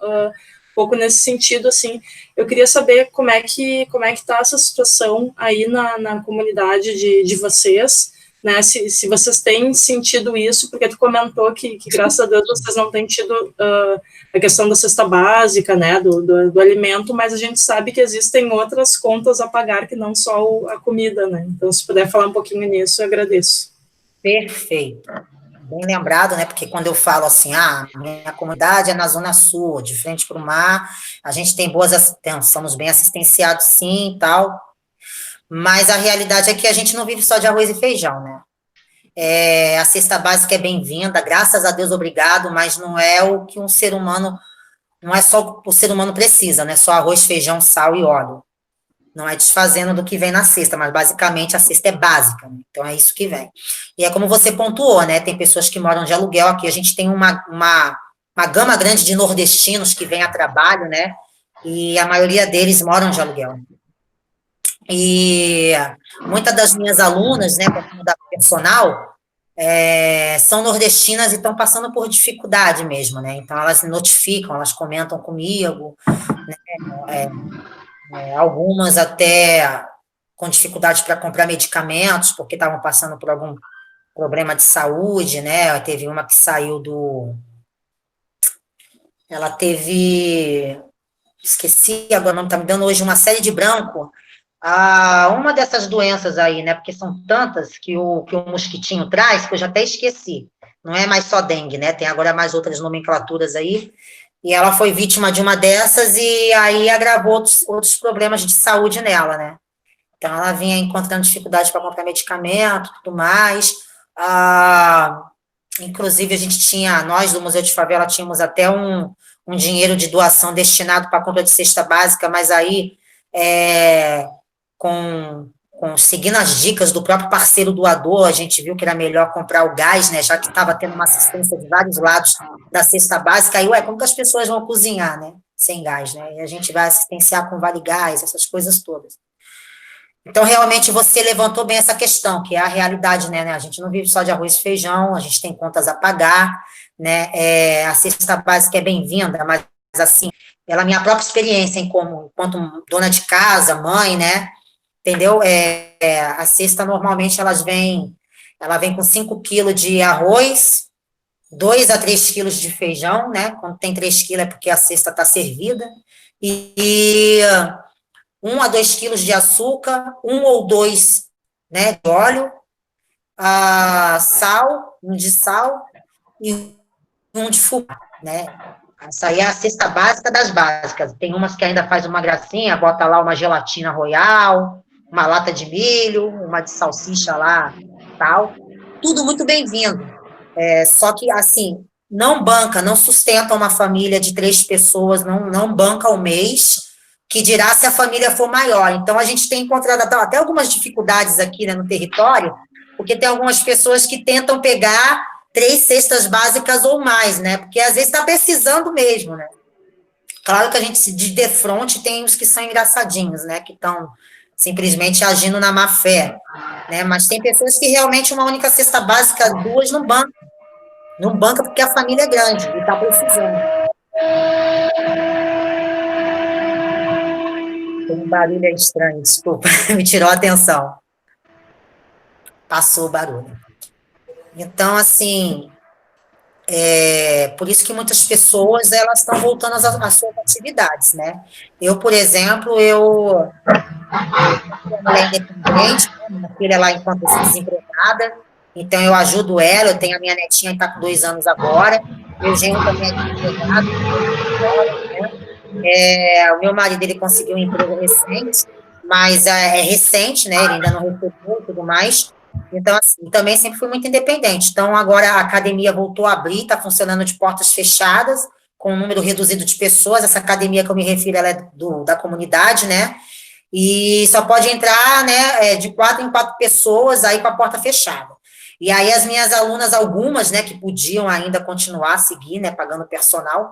pouco nesse sentido, assim, eu queria saber como é que está essa situação aí na comunidade de vocês, né, se vocês têm sentido isso, porque tu comentou que graças a Deus vocês não têm tido a questão da cesta básica, né, do alimento, mas a gente sabe que existem outras contas a pagar que não só a comida, né, então se puder falar um pouquinho nisso, eu agradeço. Perfeito. Bem lembrado, né? Porque quando eu falo assim, minha comunidade é na Zona Sul, de frente para o mar, a gente tem somos bem assistenciados sim e tal, mas a realidade é que a gente não vive só de arroz e feijão, né? A cesta básica é bem-vinda, graças a Deus, obrigado, mas não é o que um ser humano, não é só o que o ser humano precisa, né? Só arroz, feijão, sal e óleo. Não é desfazendo do que vem na cesta, mas basicamente a cesta é básica, né? Então é isso que vem. E é como você pontuou, né? Tem pessoas que moram de aluguel aqui, a gente tem uma gama grande de nordestinos que vêm a trabalho, né? E a maioria deles moram de aluguel. E muitas das minhas alunas, né, da personal, são nordestinas e estão passando por dificuldade mesmo, né? Então elas notificam, elas comentam comigo, né? Algumas até com dificuldade para comprar medicamentos, porque estavam passando por algum problema de saúde, né? Teve uma que saiu ela teve, esqueci agora, não está me dando hoje uma série de branco, uma dessas doenças aí, né? Porque são tantas que o mosquitinho traz, que eu já até esqueci. Não é mais só dengue, né? Tem agora mais outras nomenclaturas aí. E ela foi vítima de uma dessas e aí agravou outros problemas de saúde nela, né? Então, ela vinha encontrando dificuldade para comprar medicamento, tudo mais. Inclusive, nós do Museu de Favela tínhamos até um dinheiro de doação destinado para a compra de cesta básica, mas aí, seguindo as dicas do próprio parceiro doador, a gente viu que era melhor comprar o gás, né, já que estava tendo uma assistência de vários lados da cesta básica, aí, como que as pessoas vão cozinhar, né, sem gás, né, e a gente vai assistenciar com vale gás, essas coisas todas. Então, realmente, você levantou bem essa questão, que é a realidade, né, a gente não vive só de arroz e feijão, a gente tem contas a pagar, né, a cesta básica é bem-vinda, mas, assim, pela minha própria experiência, enquanto dona de casa, mãe, né, entendeu? A cesta, normalmente, ela vem com 5 quilos de arroz, 2 a 3 quilos de feijão, né? Quando tem 3 quilos é porque a cesta está servida, e 1 a 2 quilos de açúcar, 1 ou 2, né, de óleo, um de sal e um de fubá, né? Essa aí é a cesta básica das básicas. Tem umas que ainda faz uma gracinha, bota lá uma gelatina royal, uma lata de milho, uma de salsicha lá, tal. Tudo muito bem-vindo. Só que, assim, não sustenta uma família de 3 pessoas, não banca o mês, que dirá se a família for maior. Então, a gente tem encontrado até algumas dificuldades aqui, né, no território, porque tem algumas pessoas que tentam pegar 3 cestas básicas ou mais, né, porque às vezes está precisando mesmo, né. Claro que a gente, de defronte, tem os que são engraçadinhos, né, que estão simplesmente agindo na má fé, né, mas tem pessoas que realmente uma única cesta básica, 2, não banca. Não banca porque a família é grande e está precisando. Tem um barulho aí estranho, desculpa, me tirou a atenção. Passou o barulho. Então, assim, por isso que muitas pessoas, elas estão voltando às suas atividades, né? Eu, por exemplo, eu sou mulher independente, né? Minha filha lá enquanto eu sou desempregada, então eu ajudo ela, eu tenho a minha netinha que está com 2 anos agora, meu genro também é desempregado, né? O meu marido, ele conseguiu um emprego recente, mas é recente, né, ele ainda não recebeu e tudo mais, então, assim, também sempre fui muito independente. Então, agora a academia voltou a abrir, está funcionando de portas fechadas, com um número reduzido de pessoas. Essa academia que eu me refiro, ela é da comunidade, né, e só pode entrar, né, de 4 em 4 pessoas, aí com a porta fechada. E aí as minhas alunas, algumas, né, que podiam ainda continuar a seguir, né, pagando personal,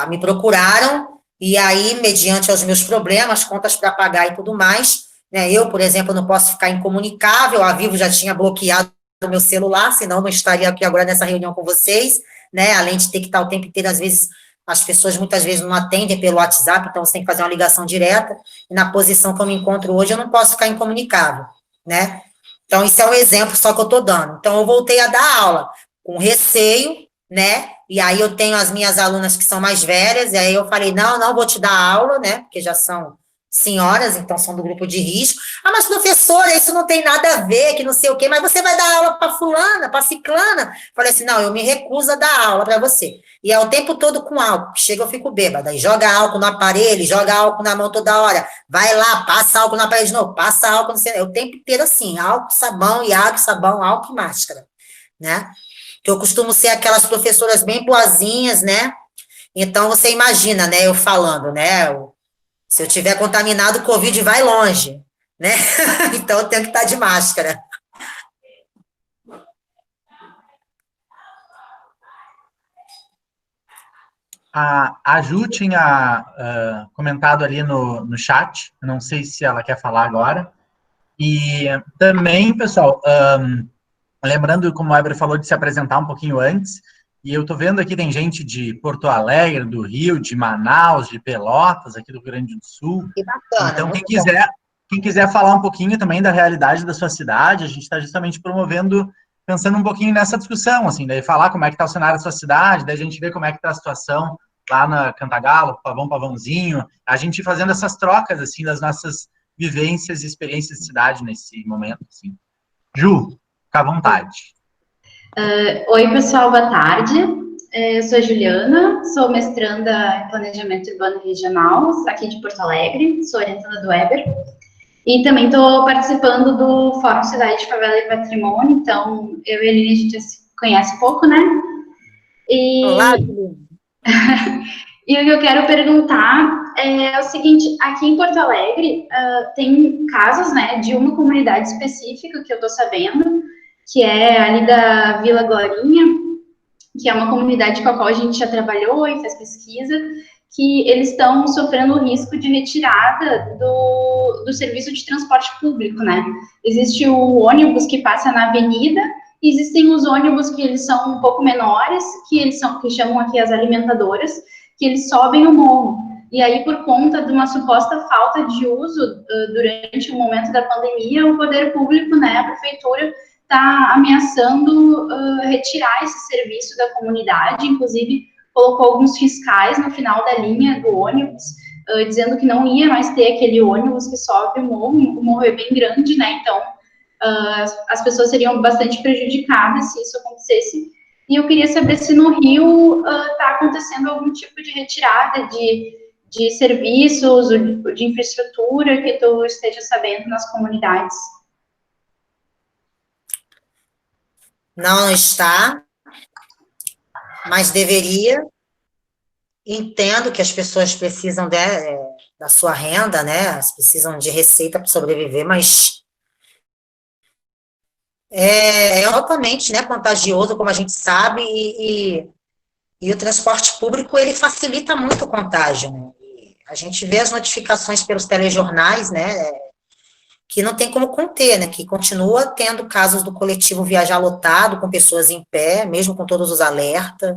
me procuraram, e aí, mediante os meus problemas, contas para pagar e tudo mais, né, eu, por exemplo, não posso ficar incomunicável, a Vivo já tinha bloqueado o meu celular, senão não estaria aqui agora nessa reunião com vocês, né, além de ter que estar o tempo inteiro, às vezes, as pessoas muitas vezes não atendem pelo WhatsApp, então você tem que fazer uma ligação direta, e na posição que eu me encontro hoje, eu não posso ficar incomunicável, né. Então, isso é um exemplo só que eu estou dando. Então, eu voltei a dar aula com receio, né, e aí eu tenho as minhas alunas que são mais velhas, e aí eu falei, não vou te dar aula, né, porque já são senhoras, então são do grupo de risco. Ah, mas professora, isso não tem nada a ver, que não sei o quê, mas você vai dar aula para fulana, para ciclana? Falei assim, não, eu me recuso a dar aula para você. E é o tempo todo com álcool, chega eu fico bêbada, aí joga álcool no aparelho, joga álcool na mão toda hora, vai lá, passa álcool no aparelho de novo, passa álcool, no é o tempo inteiro assim, álcool, sabão e água, sabão, álcool e máscara, né? Que eu costumo ser aquelas professoras bem boazinhas, né? Então você imagina, né, eu falando, né, se eu tiver contaminado, o Covid vai longe, né? Então eu tenho que estar de máscara. A Ju tinha comentado ali no chat, não sei se ela quer falar agora. E também, pessoal, lembrando, como o Weber falou, de se apresentar um pouquinho antes, e eu tô vendo aqui, tem gente de Porto Alegre, do Rio, de Manaus, de Pelotas, aqui do Rio Grande do Sul. Que bacana. Então, quem quiser falar um pouquinho também da realidade da sua cidade, a gente está justamente promovendo, pensando um pouquinho nessa discussão, assim, daí falar como é que está o cenário da sua cidade, daí a gente ver como é que está a situação lá na Cantagalo, Pavãozinho, a gente fazendo essas trocas, assim, das nossas vivências e experiências de cidade nesse momento, assim. Ju, fica à vontade. Oi, pessoal, boa tarde. Eu sou a Juliana, sou mestranda em Planejamento Urbano Regional, aqui de Porto Alegre, sou orientanda do Weber. E também estou participando do Fórum Cidade de Favela e Patrimônio, então eu e a Aline, a gente já se conhece pouco, né? Olá, Juliana. E o que eu quero perguntar é o seguinte, aqui em Porto Alegre tem casos, né, de uma comunidade específica que eu estou sabendo, que é ali da Vila Glorinha, que é uma comunidade com a qual a gente já trabalhou e fez pesquisa, que eles estão sofrendo o risco de retirada do serviço de transporte público, né? Existe o ônibus que passa na avenida, e existem os ônibus que eles são um pouco menores, que chamam aqui as alimentadoras, que eles sobem o morro. E aí, por conta de uma suposta falta de uso durante o momento da pandemia, o poder público, né, a prefeitura, está ameaçando retirar esse serviço da comunidade, inclusive colocou alguns fiscais no final da linha do ônibus, dizendo que não ia mais ter aquele ônibus que sobe o morro é bem grande, né, então as pessoas seriam bastante prejudicadas se isso acontecesse, e eu queria saber se no Rio está acontecendo algum tipo de retirada de serviços, de infraestrutura que tu esteja sabendo nas comunidades. Não está, mas deveria. Entendo que as pessoas precisam da sua renda, né? Elas precisam de receita para sobreviver, mas é altamente, né, contagioso, como a gente sabe, e o transporte público, ele facilita muito o contágio, né? E a gente vê as notificações pelos telejornais, né, que não tem como conter, né, que continua tendo casos do coletivo viajar lotado, com pessoas em pé, mesmo com todos os alertas.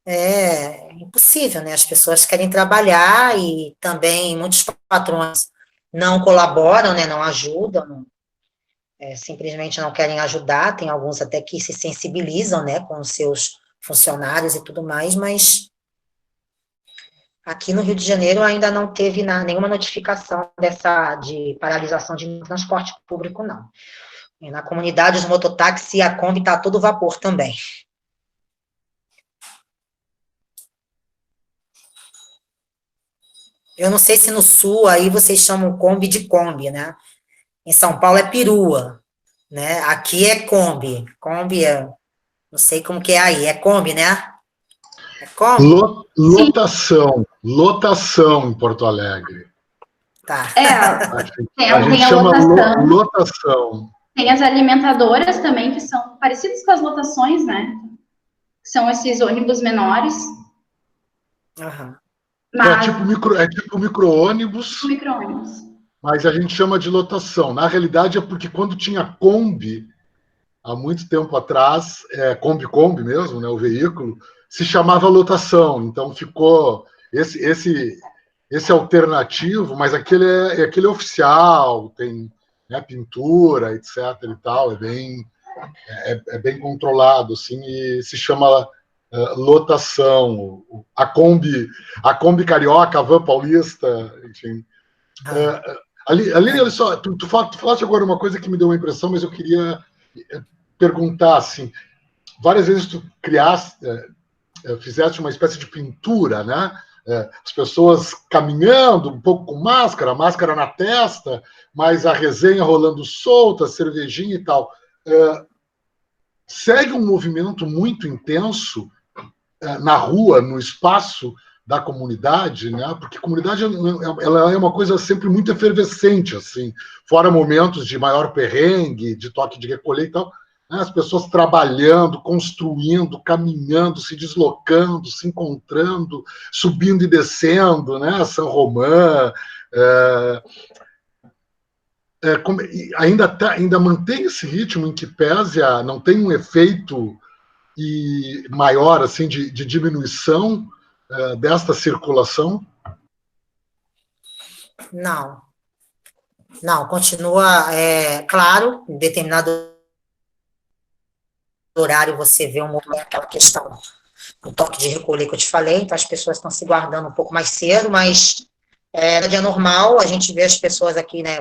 É impossível, né? As pessoas querem trabalhar e também muitos patrões não colaboram, né? Não ajudam, simplesmente não querem ajudar. Tem alguns até que se sensibilizam, né? Com os seus funcionários e tudo mais, mas aqui no Rio de Janeiro ainda não teve nenhuma notificação de paralisação de transporte público, não. E na comunidade, os mototáxis e a Kombi está a todo vapor também. Eu não sei se no sul aí vocês chamam Kombi de Kombi, né? Em São Paulo é perua, né? Aqui é Kombi. Kombi não sei como que é aí. É Kombi, né? É Kombi? Lotação em Porto Alegre. Tá. A gente chama lotação. Tem as alimentadoras também, que são parecidas com as lotações, né? São esses ônibus menores. Aham. Mas... É tipo micro-ônibus. Micro-ônibus. Mas a gente chama de lotação. Na realidade, é porque quando tinha Kombi, há muito tempo atrás, Kombi mesmo, né, o veículo, se chamava lotação. Então ficou esse alternativo, mas aquele é oficial, tem, né, pintura, etc. e tal, é bem controlado, assim, e se chama lotação. A Kombi carioca, a van paulista, enfim, Aline, olha só, tu falaste agora uma coisa que me deu uma impressão, mas eu queria perguntar, assim, várias vezes tu fizeste uma espécie de pintura, né? As pessoas caminhando, um pouco com máscara na testa, mas a resenha rolando solta, cervejinha e tal. Segue um movimento muito intenso na rua, no espaço da comunidade, né? Porque a comunidade ela é uma coisa sempre muito efervescente, assim, fora momentos de maior perrengue, de toque de recolher e tal, né? As pessoas trabalhando, construindo, caminhando, se deslocando, se encontrando, subindo e descendo, né? São Romão, ainda mantém esse ritmo em que pese não tem um efeito maior assim de diminuição desta circulação? Não, continua, claro, em determinado horário você vê aquela questão do toque de recolher que eu te falei, então as pessoas estão se guardando um pouco mais cedo, mas no dia normal a gente vê as pessoas aqui, né,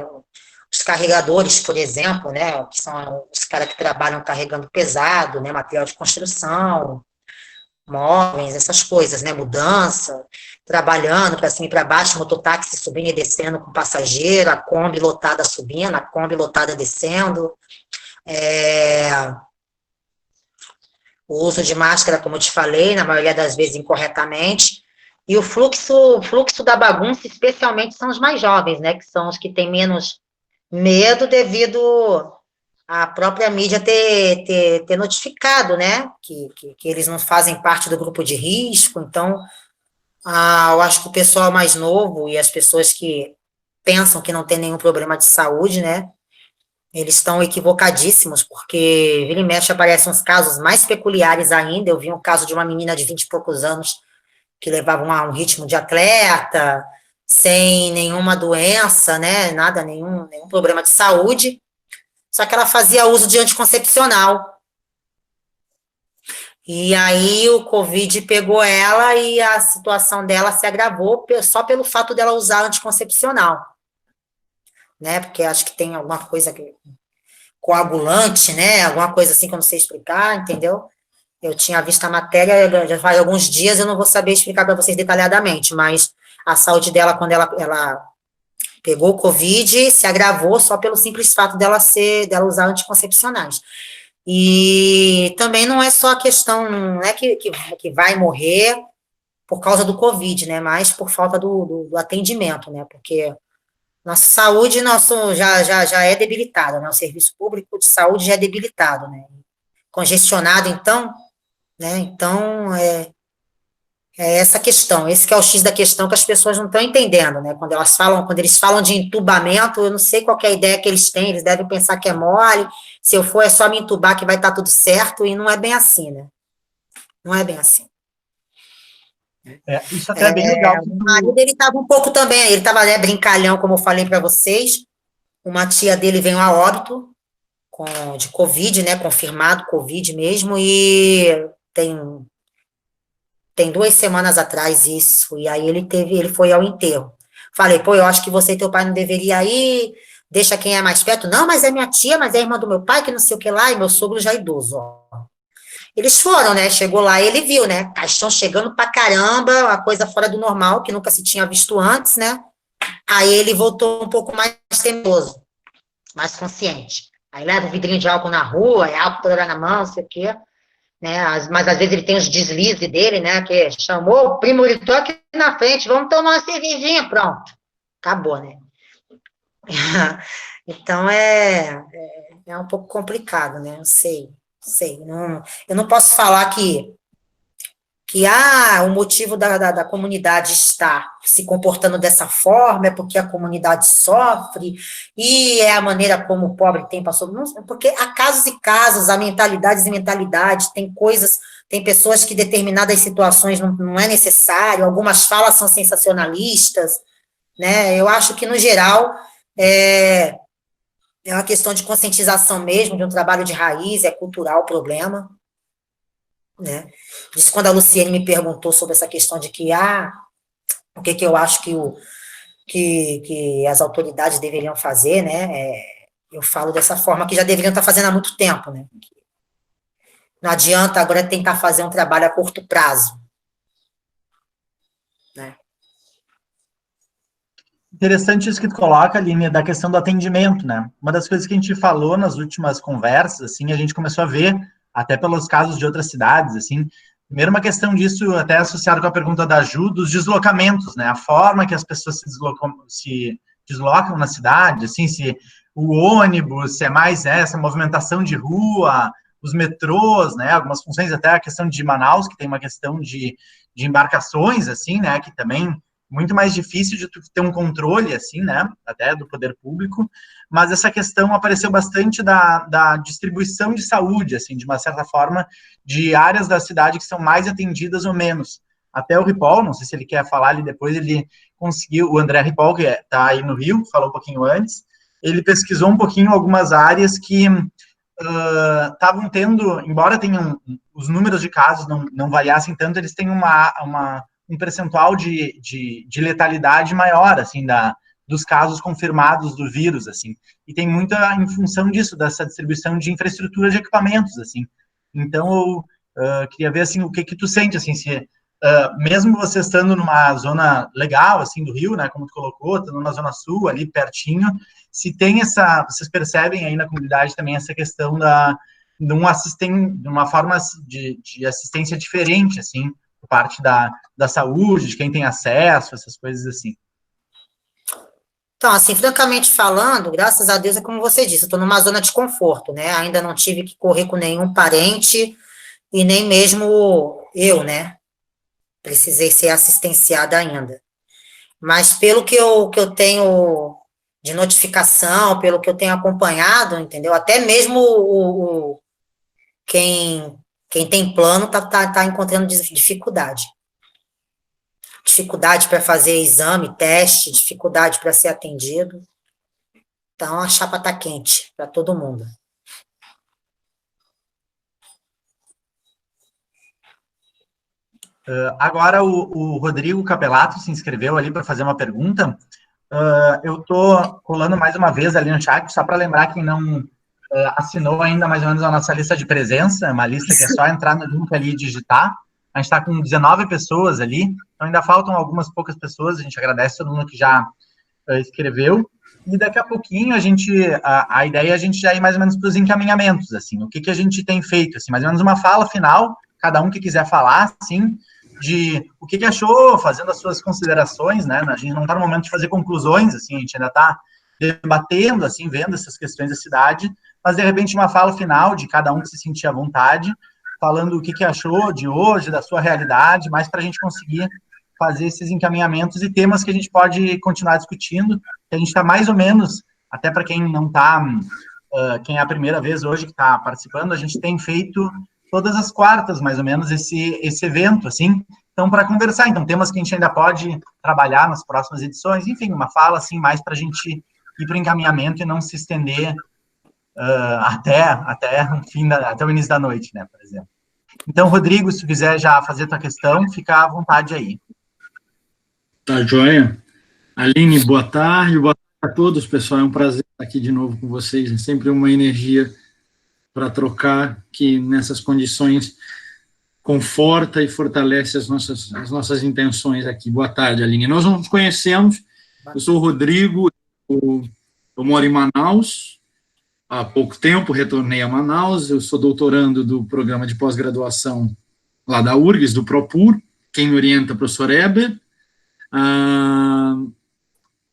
os carregadores, por exemplo, né, que são os caras que trabalham carregando pesado, né, material de construção, móveis, essas coisas, né, mudança, trabalhando para cima e para baixo, mototáxi subindo e descendo com passageiro, a Kombi lotada subindo, a Kombi lotada descendo, o uso de máscara, como eu te falei, na maioria das vezes incorretamente, e o fluxo da bagunça, especialmente, são os mais jovens, né, que são os que têm menos medo devido à própria mídia ter notificado, né, que eles não fazem parte do grupo de risco. Então, eu acho que o pessoal mais novo e as pessoas que pensam que não tem nenhum problema de saúde, né, eles estão equivocadíssimos, porque vira e mexe aparecem uns casos mais peculiares ainda. Eu vi um caso de uma menina de 20 e poucos anos que levava um ritmo de atleta, sem nenhuma doença, né, nada, nenhum problema de saúde, só que ela fazia uso de anticoncepcional. E aí o Covid pegou ela e a situação dela se agravou só pelo fato dela usar anticoncepcional, né, porque acho que tem alguma coisa coagulante, né, alguma coisa assim que eu não sei explicar, entendeu? Eu tinha visto a matéria, já faz alguns dias, eu não vou saber explicar para vocês detalhadamente, mas a saúde dela, quando ela pegou o Covid, se agravou só pelo simples fato dela usar anticoncepcionais. E também não é só a questão, não é que vai morrer por causa do Covid, né, mas por falta do atendimento, né, porque nossa saúde já é debilitada, né, o serviço público de saúde já é debilitado, né, congestionado, então, né, então é essa questão, esse que é o X da questão que as pessoas não estão entendendo, né, quando eles falam de entubamento, eu não sei qual que é a ideia que eles têm, eles devem pensar que é mole, se eu for é só me entubar que vai estar tudo certo, e não é bem assim, né, não é bem assim. Isso até é bem legal. O marido, ele estava um pouco também, ele estava, né, brincalhão, como eu falei para vocês, uma tia dele veio a óbito, de Covid, né, confirmado Covid mesmo, e tem 2 semanas atrás isso, e aí ele foi ao enterro. Falei, pô, eu acho que você e teu pai não deveria ir, deixa quem é mais perto. Não, mas é minha tia, mas é irmã do meu pai, que não sei o que lá, e meu sogro já é idoso, ó. Eles foram, né, chegou lá e ele viu, né, caixão chegando pra caramba, uma coisa fora do normal, que nunca se tinha visto antes, né, aí ele voltou um pouco mais temeroso, mais consciente. Aí leva o vidrinho de álcool na rua, é álcool toda na mão, não sei o quê, né, mas às vezes ele tem os deslizes dele, né, que chamou, o primo gritou aqui na frente, vamos tomar uma cervejinha, pronto, acabou, né. Então é um pouco complicado, né, não sei, eu não posso falar que o motivo da comunidade estar se comportando dessa forma é porque a comunidade sofre e é a maneira como o pobre tem passou, porque há casos e casos, há mentalidades e mentalidades, tem pessoas que determinadas situações não é necessário, algumas falas são sensacionalistas, né, eu acho que no geral é uma questão de conscientização mesmo, de um trabalho de raiz, é cultural o problema, né? Isso quando a Luciene me perguntou sobre essa questão de que, o que eu acho que que as autoridades deveriam fazer, né? Eu falo dessa forma que já deveriam estar fazendo há muito tempo, né? Não adianta agora tentar fazer um trabalho a curto prazo, né? Interessante isso que tu coloca, Aline, da questão do atendimento, né? Uma das coisas que a gente falou nas últimas conversas, assim, a gente começou a ver, até pelos casos de outras cidades, assim, primeiro uma questão disso, até associado com a pergunta da Ju, dos deslocamentos, né? A forma que as pessoas se deslocam na cidade, assim, se o ônibus, se é mais essa movimentação de rua, os metrôs, né? Algumas funções, até a questão de Manaus, que tem uma questão de embarcações, assim, né? Que também muito mais difícil de tu ter um controle, assim, né, até do poder público, mas essa questão apareceu bastante da distribuição de saúde, assim, de uma certa forma, de áreas da cidade que são mais atendidas ou menos. Até o Ripoll, não sei se ele quer falar ali depois, ele conseguiu, o André Ripoll, que está aí no Rio, falou um pouquinho antes, ele pesquisou um pouquinho algumas áreas que estavam tendo, embora tenham, os números de casos não variassem tanto, eles têm um percentual de letalidade maior, assim, dos casos confirmados do vírus, assim, e tem muita em função disso, dessa distribuição de infraestrutura de equipamentos, assim. Então, eu queria ver, assim, o que tu sente, assim, se, mesmo você estando numa zona legal, assim, do Rio, né, como tu colocou, estando na Zona Sul, ali pertinho, se tem vocês percebem aí na comunidade também essa questão de uma forma de assistência diferente, assim, por parte da saúde, de quem tem acesso, essas coisas assim. Então, assim, francamente falando, graças a Deus, é como você disse, eu estou numa zona de conforto, né? Ainda não tive que correr com nenhum parente e nem mesmo eu, né? Precisei ser assistenciada ainda. Mas pelo que eu tenho de notificação, pelo que eu tenho acompanhado, entendeu? Até mesmo quem tem plano tá encontrando dificuldade. Dificuldade para fazer exame, teste, dificuldade para ser atendido. Então, a chapa está quente para todo mundo. Agora, o Rodrigo Capelato se inscreveu ali para fazer uma pergunta. Eu estou colando mais uma vez ali no chat, só para lembrar quem não assinou ainda mais ou menos a nossa lista de presença, uma lista que é só entrar no link ali e digitar. A gente está com 19 pessoas ali, então ainda faltam algumas poucas pessoas, a gente agradece todo mundo que já escreveu, e daqui a pouquinho a ideia é a gente já ir mais ou menos para os encaminhamentos, assim, o que a gente tem feito, assim, mais ou menos uma fala final, cada um que quiser falar, assim, de o que achou, fazendo as suas considerações, né, a gente não está no momento de fazer conclusões, assim, a gente ainda está debatendo, assim, vendo essas questões da cidade, mas de repente uma fala final de cada um que se sentir à vontade, falando o que achou de hoje, da sua realidade, mais para a gente conseguir fazer esses encaminhamentos e temas que a gente pode continuar discutindo, que a gente está mais ou menos, até para quem não está, quem é a primeira vez hoje que está participando, a gente tem feito todas as quartas, mais ou menos, esse evento, assim, então, para conversar, então, temas que a gente ainda pode trabalhar nas próximas edições, enfim, uma fala, assim, mais para a gente ir para o encaminhamento e não se estender até o início da noite, né, por exemplo. Então, Rodrigo, se tu quiser já fazer tua questão, fica à vontade aí. Tá, joia. Aline, boa tarde a todos, pessoal, é um prazer estar aqui de novo com vocês, é sempre uma energia para trocar, que nessas condições conforta e fortalece as nossas intenções aqui. Boa tarde, Aline. Nós nos conhecemos, eu sou o Rodrigo, eu moro em Manaus, há pouco tempo, retornei a Manaus, eu sou doutorando do programa de pós-graduação lá da URGS, do ProPur, quem me orienta é o professor Eber,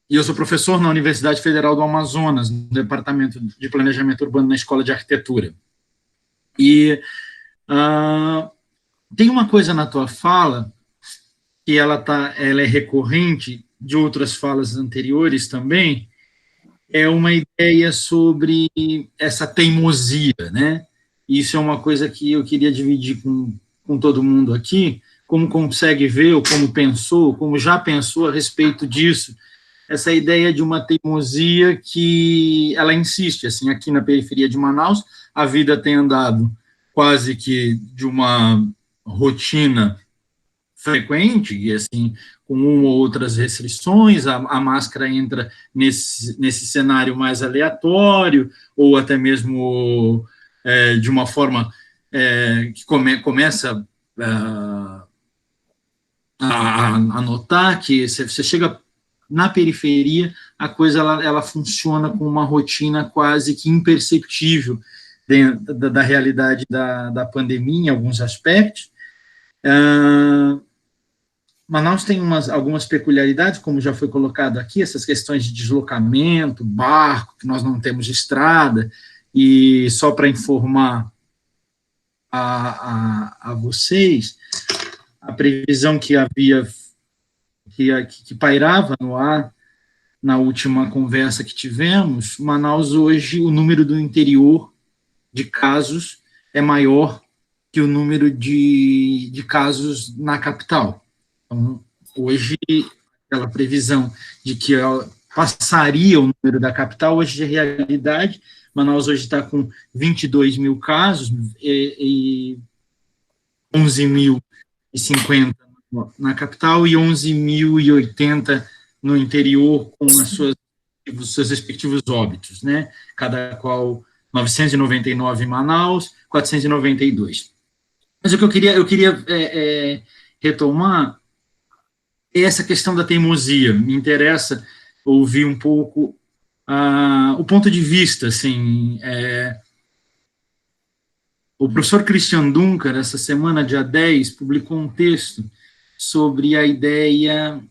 e eu sou professor na Universidade Federal do Amazonas, no Departamento de Planejamento Urbano na Escola de Arquitetura. E tem uma coisa na tua fala, que ela é recorrente, de outras falas anteriores também, é uma ideia sobre essa teimosia, né? Isso é uma coisa que eu queria dividir com todo mundo aqui, como consegue ver, ou como pensou, como já pensou a respeito disso, essa ideia de uma teimosia que ela insiste, assim, aqui na periferia de Manaus, a vida tem andado quase que de uma rotina frequente, e assim, com uma ou outras restrições, a máscara entra nesse cenário mais aleatório, ou até mesmo de uma forma que começa a notar que você chega na periferia, a coisa ela funciona com uma rotina quase que imperceptível dentro da realidade da pandemia, em alguns aspectos. Manaus tem algumas peculiaridades, como já foi colocado aqui, essas questões de deslocamento, barco, que nós não temos estrada, e só para informar a vocês, a previsão que havia, que pairava no ar, na última conversa que tivemos, Manaus hoje, o número do interior de casos é maior que o número de casos na capital. Então, hoje, aquela previsão de que passaria o número da capital, hoje é realidade. Manaus hoje está com 22 mil casos e 11.050 na capital e 11.080 no interior, com os seus respectivos óbitos, né? Cada qual 999 em Manaus, 492. Mas o que eu queria retomar é essa questão da teimosia. Me interessa ouvir um pouco o ponto de vista, assim, o professor Christian Dunker, essa semana, dia 10, publicou um texto sobre a ideia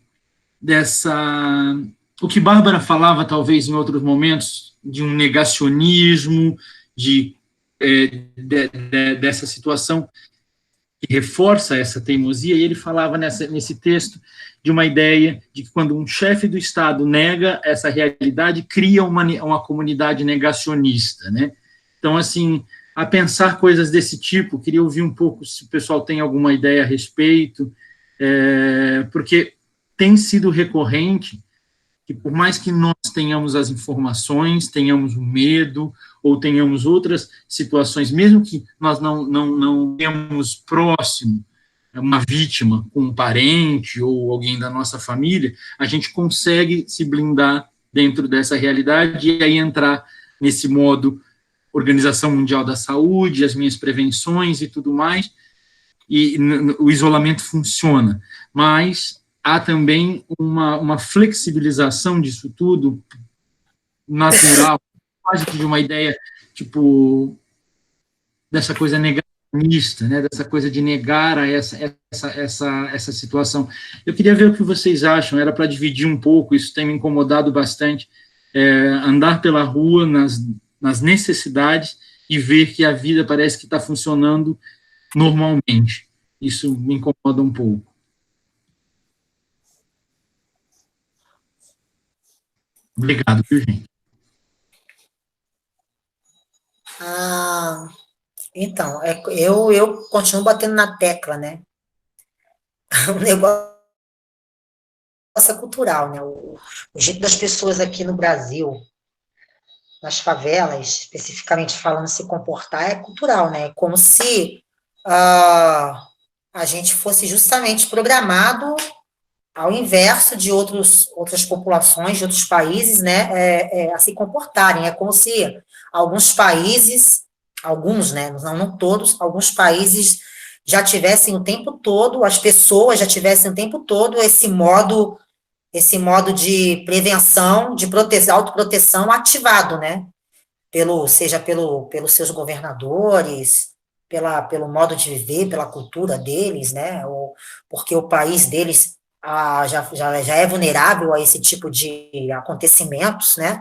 o que Bárbara falava, talvez, em outros momentos, de um negacionismo, dessa situação que reforça essa teimosia, e ele falava nesse texto de uma ideia de que quando um chefe do Estado nega essa realidade, cria uma comunidade negacionista, né? Então, assim, a pensar coisas desse tipo, queria ouvir um pouco se o pessoal tem alguma ideia a respeito, porque tem sido recorrente que, por mais que nós tenhamos as informações, tenhamos o medo, ou tenhamos outras situações, mesmo que nós não tenhamos próximo uma vítima, um parente ou alguém da nossa família, a gente consegue se blindar dentro dessa realidade e aí entrar nesse modo Organização Mundial da Saúde, as minhas prevenções e tudo mais, e o isolamento funciona, mas há também uma flexibilização disso tudo natural, quase que de uma ideia, tipo, dessa coisa negacionista, né, dessa coisa de negar essa situação. Eu queria ver o que vocês acham, era para dividir um pouco, isso tem me incomodado bastante, andar pela rua nas necessidades e ver que a vida parece que está funcionando normalmente. Isso me incomoda um pouco. Obrigado, viu, gente? Então, eu continuo batendo na tecla, né? O negócio é cultural, né? O jeito das pessoas aqui no Brasil, nas favelas, especificamente falando, se comportar é cultural, né? É como se a gente fosse justamente programado ao inverso de outras populações, de outros países, né, a se comportarem. É como se alguns países, né, não todos, alguns países já tivessem o tempo todo, as pessoas já tivessem o tempo todo esse modo de prevenção, de autoproteção ativado, né, seja pelos seus governadores, pelo modo de viver, pela cultura deles, né, ou porque o país deles já é vulnerável a esse tipo de acontecimentos, né?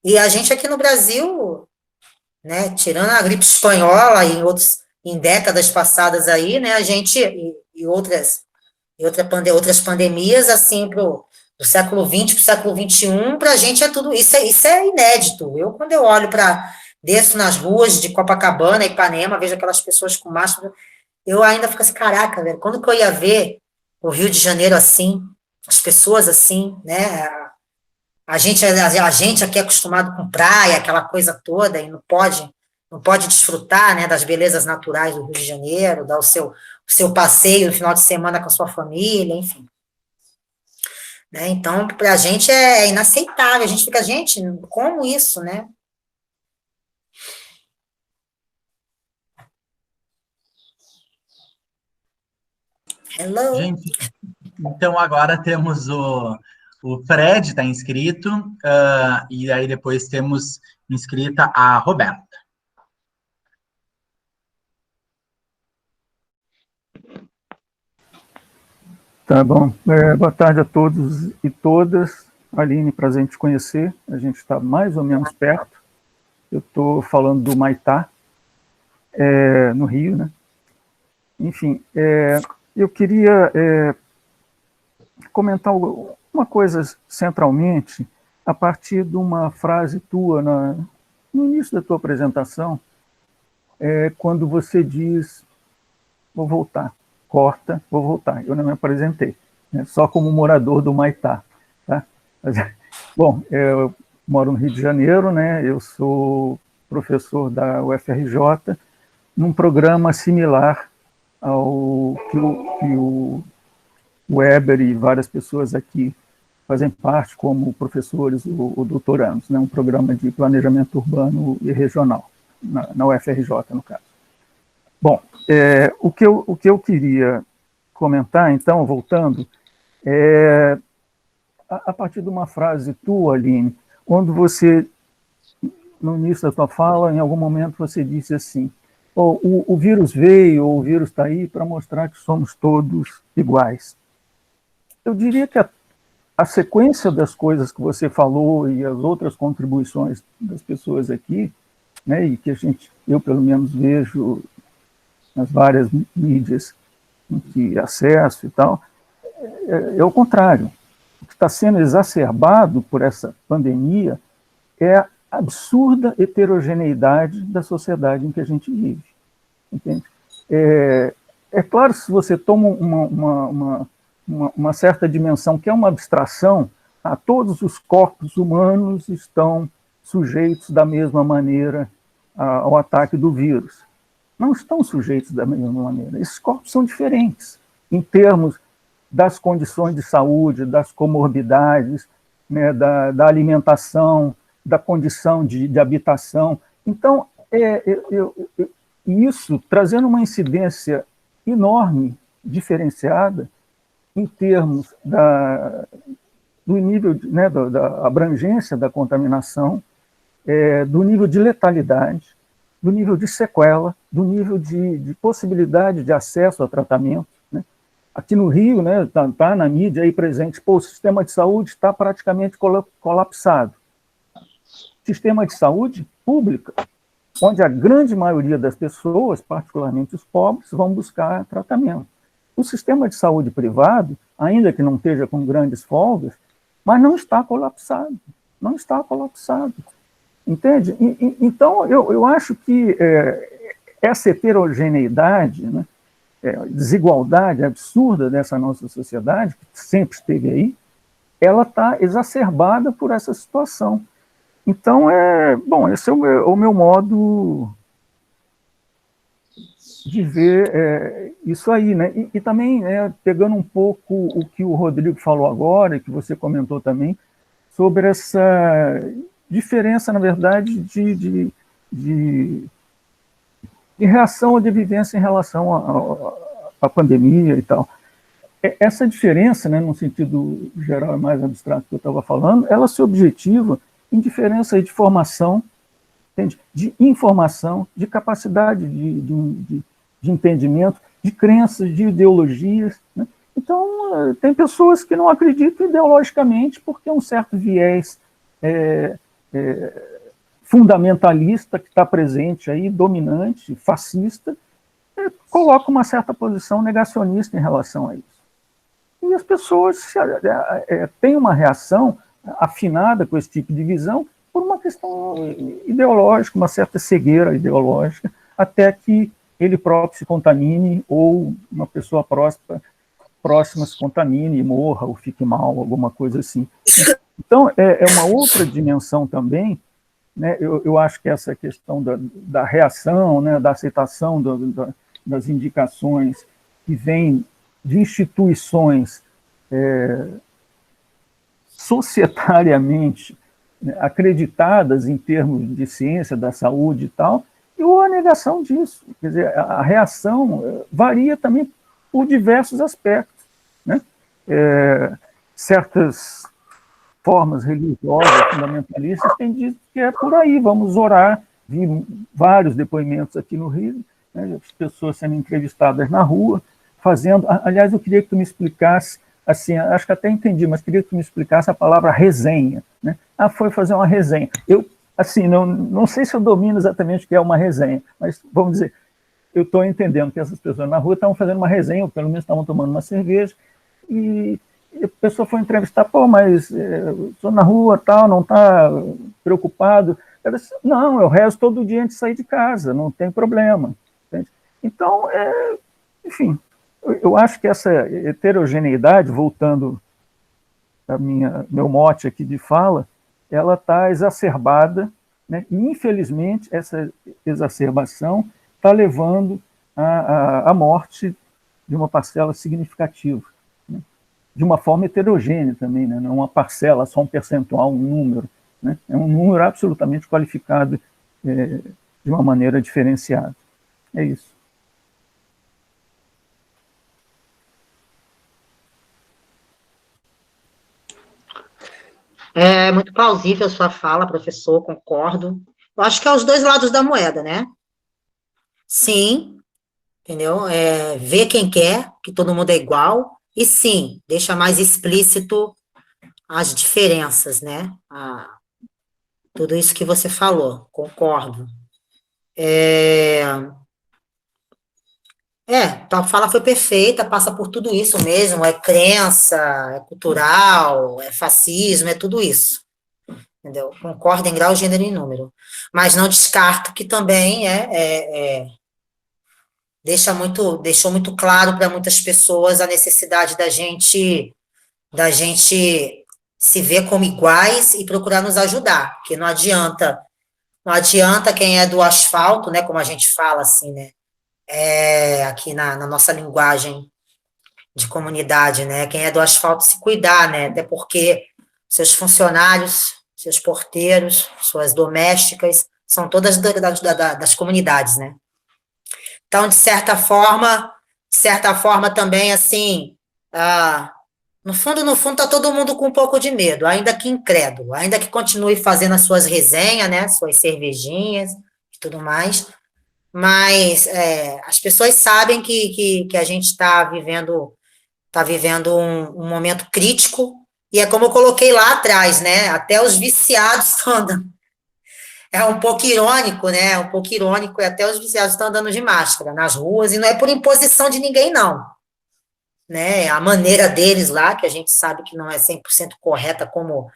E a gente aqui no Brasil, né, tirando a gripe espanhola em décadas passadas aí, né, a gente, e outras pandemias, assim, do século XX para o século XXI, para a gente é tudo, isso é inédito. Quando eu olho desço nas ruas de Copacabana, Ipanema, vejo aquelas pessoas com máscara, eu ainda fico assim, caraca, velho, quando que eu ia ver o Rio de Janeiro assim, as pessoas assim, né, a gente aqui é acostumado com praia, aquela coisa toda, e não pode desfrutar, né, das belezas naturais do Rio de Janeiro, dar o seu passeio no final de semana com a sua família, enfim. Né? Então, para a gente é inaceitável. A gente fica, gente, como isso, né? Hello. Gente, então agora temos o Fred, está inscrito, e aí depois temos inscrita a Roberta. Tá bom. Boa tarde a todos e todas. Aline, prazer em te conhecer. A gente está mais ou menos perto. Eu estou falando do Maitá, no Rio, né? Enfim, eu queria comentar uma coisa centralmente a partir de uma frase tua no início da tua apresentação, quando você diz, vou voltar. Corta, vou voltar. Eu não me apresentei, né? Só como morador do Maitá. Tá? Bom, eu moro no Rio de Janeiro, né? Eu sou professor da UFRJ, num programa similar ao que o Weber e várias pessoas aqui fazem parte como professores ou doutorandos, né? Um programa de planejamento urbano e regional, na UFRJ, no caso. Bom, o que eu queria comentar, então, voltando, a partir de uma frase tua, Aline, quando você, no início da tua fala, em algum momento você disse assim, o vírus veio, ou o vírus está aí para mostrar que somos todos iguais. Eu diria que a sequência das coisas que você falou e as outras contribuições das pessoas aqui, né, e que eu pelo menos vejo nas várias mídias em que acesso e tal, é o contrário. O que está sendo exacerbado por essa pandemia é a absurda heterogeneidade da sociedade em que a gente vive. Entende? É claro que se você toma uma certa dimensão, que é uma abstração, todos os corpos humanos estão sujeitos da mesma maneira ao ataque do vírus. Não estão sujeitos da mesma maneira. Esses corpos são diferentes em termos das condições de saúde, das comorbidades, né, da alimentação, da condição de habitação. Então, isso trazendo uma incidência enorme, diferenciada, em termos do nível, né, da abrangência da contaminação, do nível de letalidade, do nível de sequela, do nível de possibilidade de acesso a tratamento. Né? Aqui no Rio, né, tá na mídia aí presente, o sistema de saúde está praticamente colapsado. Sistema de saúde pública, onde a grande maioria das pessoas, particularmente os pobres, vão buscar tratamento. O sistema de saúde privado, ainda que não esteja com grandes folgas, mas não está colapsado. Não está colapsado. Entende? Então, eu acho que essa heterogeneidade, né, desigualdade absurda dessa nossa sociedade, que sempre esteve aí, ela está exacerbada por essa situação. Então, esse é o meu modo de ver isso aí, né? E também, pegando um pouco o que o Rodrigo falou agora, e que você comentou também, sobre essa diferença, na verdade, de reação ou de vivência em relação à pandemia e tal. Essa diferença, né, no sentido geral mais abstrato que eu estava falando, ela se objetiva em diferença de formação, entende? De informação, de capacidade de entendimento, de crenças, de ideologias. Né? Então, tem pessoas que não acreditam ideologicamente porque um certo viés fundamentalista que está presente aí, dominante, fascista, coloca uma certa posição negacionista em relação a isso. E as pessoas têm uma reação afinada com esse tipo de visão por uma questão ideológica, uma certa cegueira ideológica, até que ele próprio se contamine ou uma pessoa próxima se contamine e morra ou fique mal, alguma coisa assim. Então, é uma outra dimensão também, né? Eu acho que essa questão da reação, né, da aceitação das indicações que vêm de instituições societariamente acreditadas em termos de ciência da saúde e tal, ou a negação disso. Quer dizer, a reação varia também por diversos aspectos, né? Certas formas religiosas fundamentalistas têm dito que é por aí, vamos orar. Vi vários depoimentos aqui no Rio, né, as pessoas sendo entrevistadas na rua, fazendo... Aliás, eu queria que tu me explicasse, assim, acho que até entendi, mas queria que tu me explicasse a palavra resenha, né? Foi fazer uma resenha. Eu, assim, não sei se eu domino exatamente o que é uma resenha, mas, vamos dizer, eu estou entendendo que essas pessoas na rua estavam fazendo uma resenha, ou pelo menos estavam tomando uma cerveja, e a pessoa foi entrevistar, pô, mas estou na rua, tal, não está preocupado? Ela disse, não, eu rezo todo dia antes de sair de casa, não tem problema. Entende? Então, enfim, eu acho que essa heterogeneidade, voltando ao meu mote aqui de fala, ela está exacerbada, né? E, infelizmente, essa exacerbação está levando à morte de uma parcela significativa, né? De uma forma heterogênea também, né? Não é uma parcela, só um percentual, um número, né? É um número absolutamente qualificado de uma maneira diferenciada. É isso. É muito plausível a sua fala, professor, concordo. Eu acho que é os dois lados da moeda, né? Sim, entendeu? Ver quem quer, que todo mundo é igual, e sim, deixa mais explícito as diferenças, né? Tudo isso que você falou, concordo. Tua fala foi perfeita, passa por tudo isso mesmo, é crença, é cultural, é fascismo, é tudo isso. Entendeu? Concordo em grau, gênero e número. Mas não descarto que também deixou muito claro para muitas pessoas a necessidade da gente se ver como iguais e procurar nos ajudar, porque não adianta quem é do asfalto, né, como a gente fala assim, né, aqui na nossa linguagem de comunidade, né, quem é do asfalto se cuidar, né, até porque seus funcionários, seus porteiros, suas domésticas, são todas das comunidades, né. Então, de certa forma também, assim, no fundo, está todo mundo com um pouco de medo, ainda que incrédulo, ainda que continue fazendo as suas resenhas, né, suas cervejinhas e tudo mais, mas as pessoas sabem que a gente está vivendo um momento crítico, e é como eu coloquei lá atrás, né, até os viciados estão andando. É um pouco irônico, né, e até os viciados estão andando de máscara nas ruas, e não é por imposição de ninguém, não. Né, a maneira deles lá, que a gente sabe que não é 100% correta como